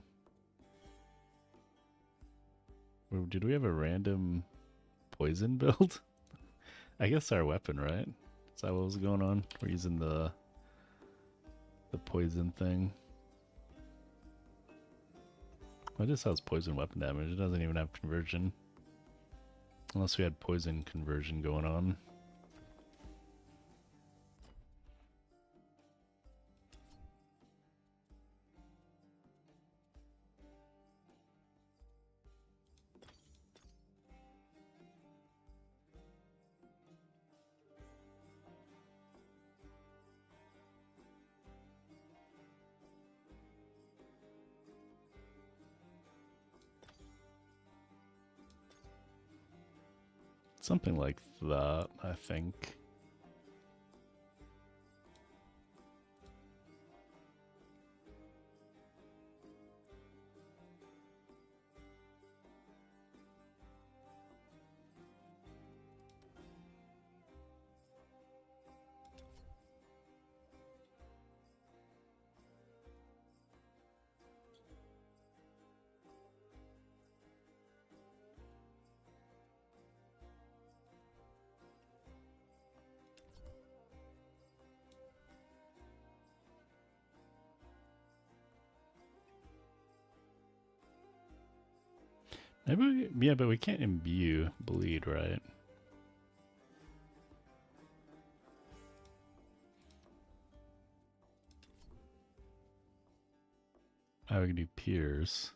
Did we have a random poison build? I guess our weapon, right? Is that what was going on? We're using the poison thing. Well, it just has poison weapon damage. It doesn't even have conversion. Unless we had poison conversion going on. Something like that, I think. Maybe, yeah, but we can't imbue bleed, right? Oh, we can do pierce.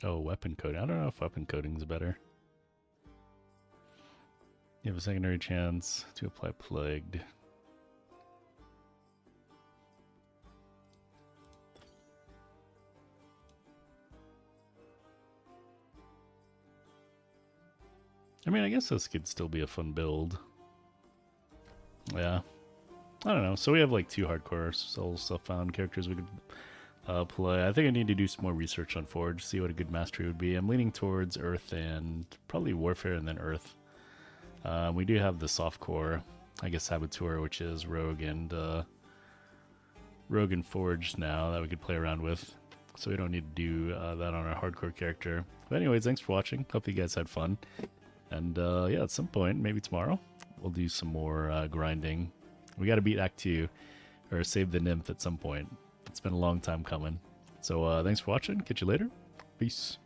Oh, weapon coding. I don't know if weapon coding is better. You have a secondary chance to apply plagued. I mean, I guess this could still be a fun build. Yeah. I don't know. So we have like 2 hardcore soul stuff-found characters we could play. I think I need to do some more research on Forge, see what a good mastery would be. I'm leaning towards Earth and probably Warfare and then Earth. We do have the softcore, I guess, Saboteur, which is Rogue and Forge now that we could play around with. So we don't need to do that on our hardcore character. But anyways, thanks for watching. Hope you guys had fun. And yeah, at some point, maybe tomorrow, we'll do some more grinding. We got to beat Act 2 or save the nymph at some point. It's been a long time coming. So thanks for watching. Catch you later. Peace.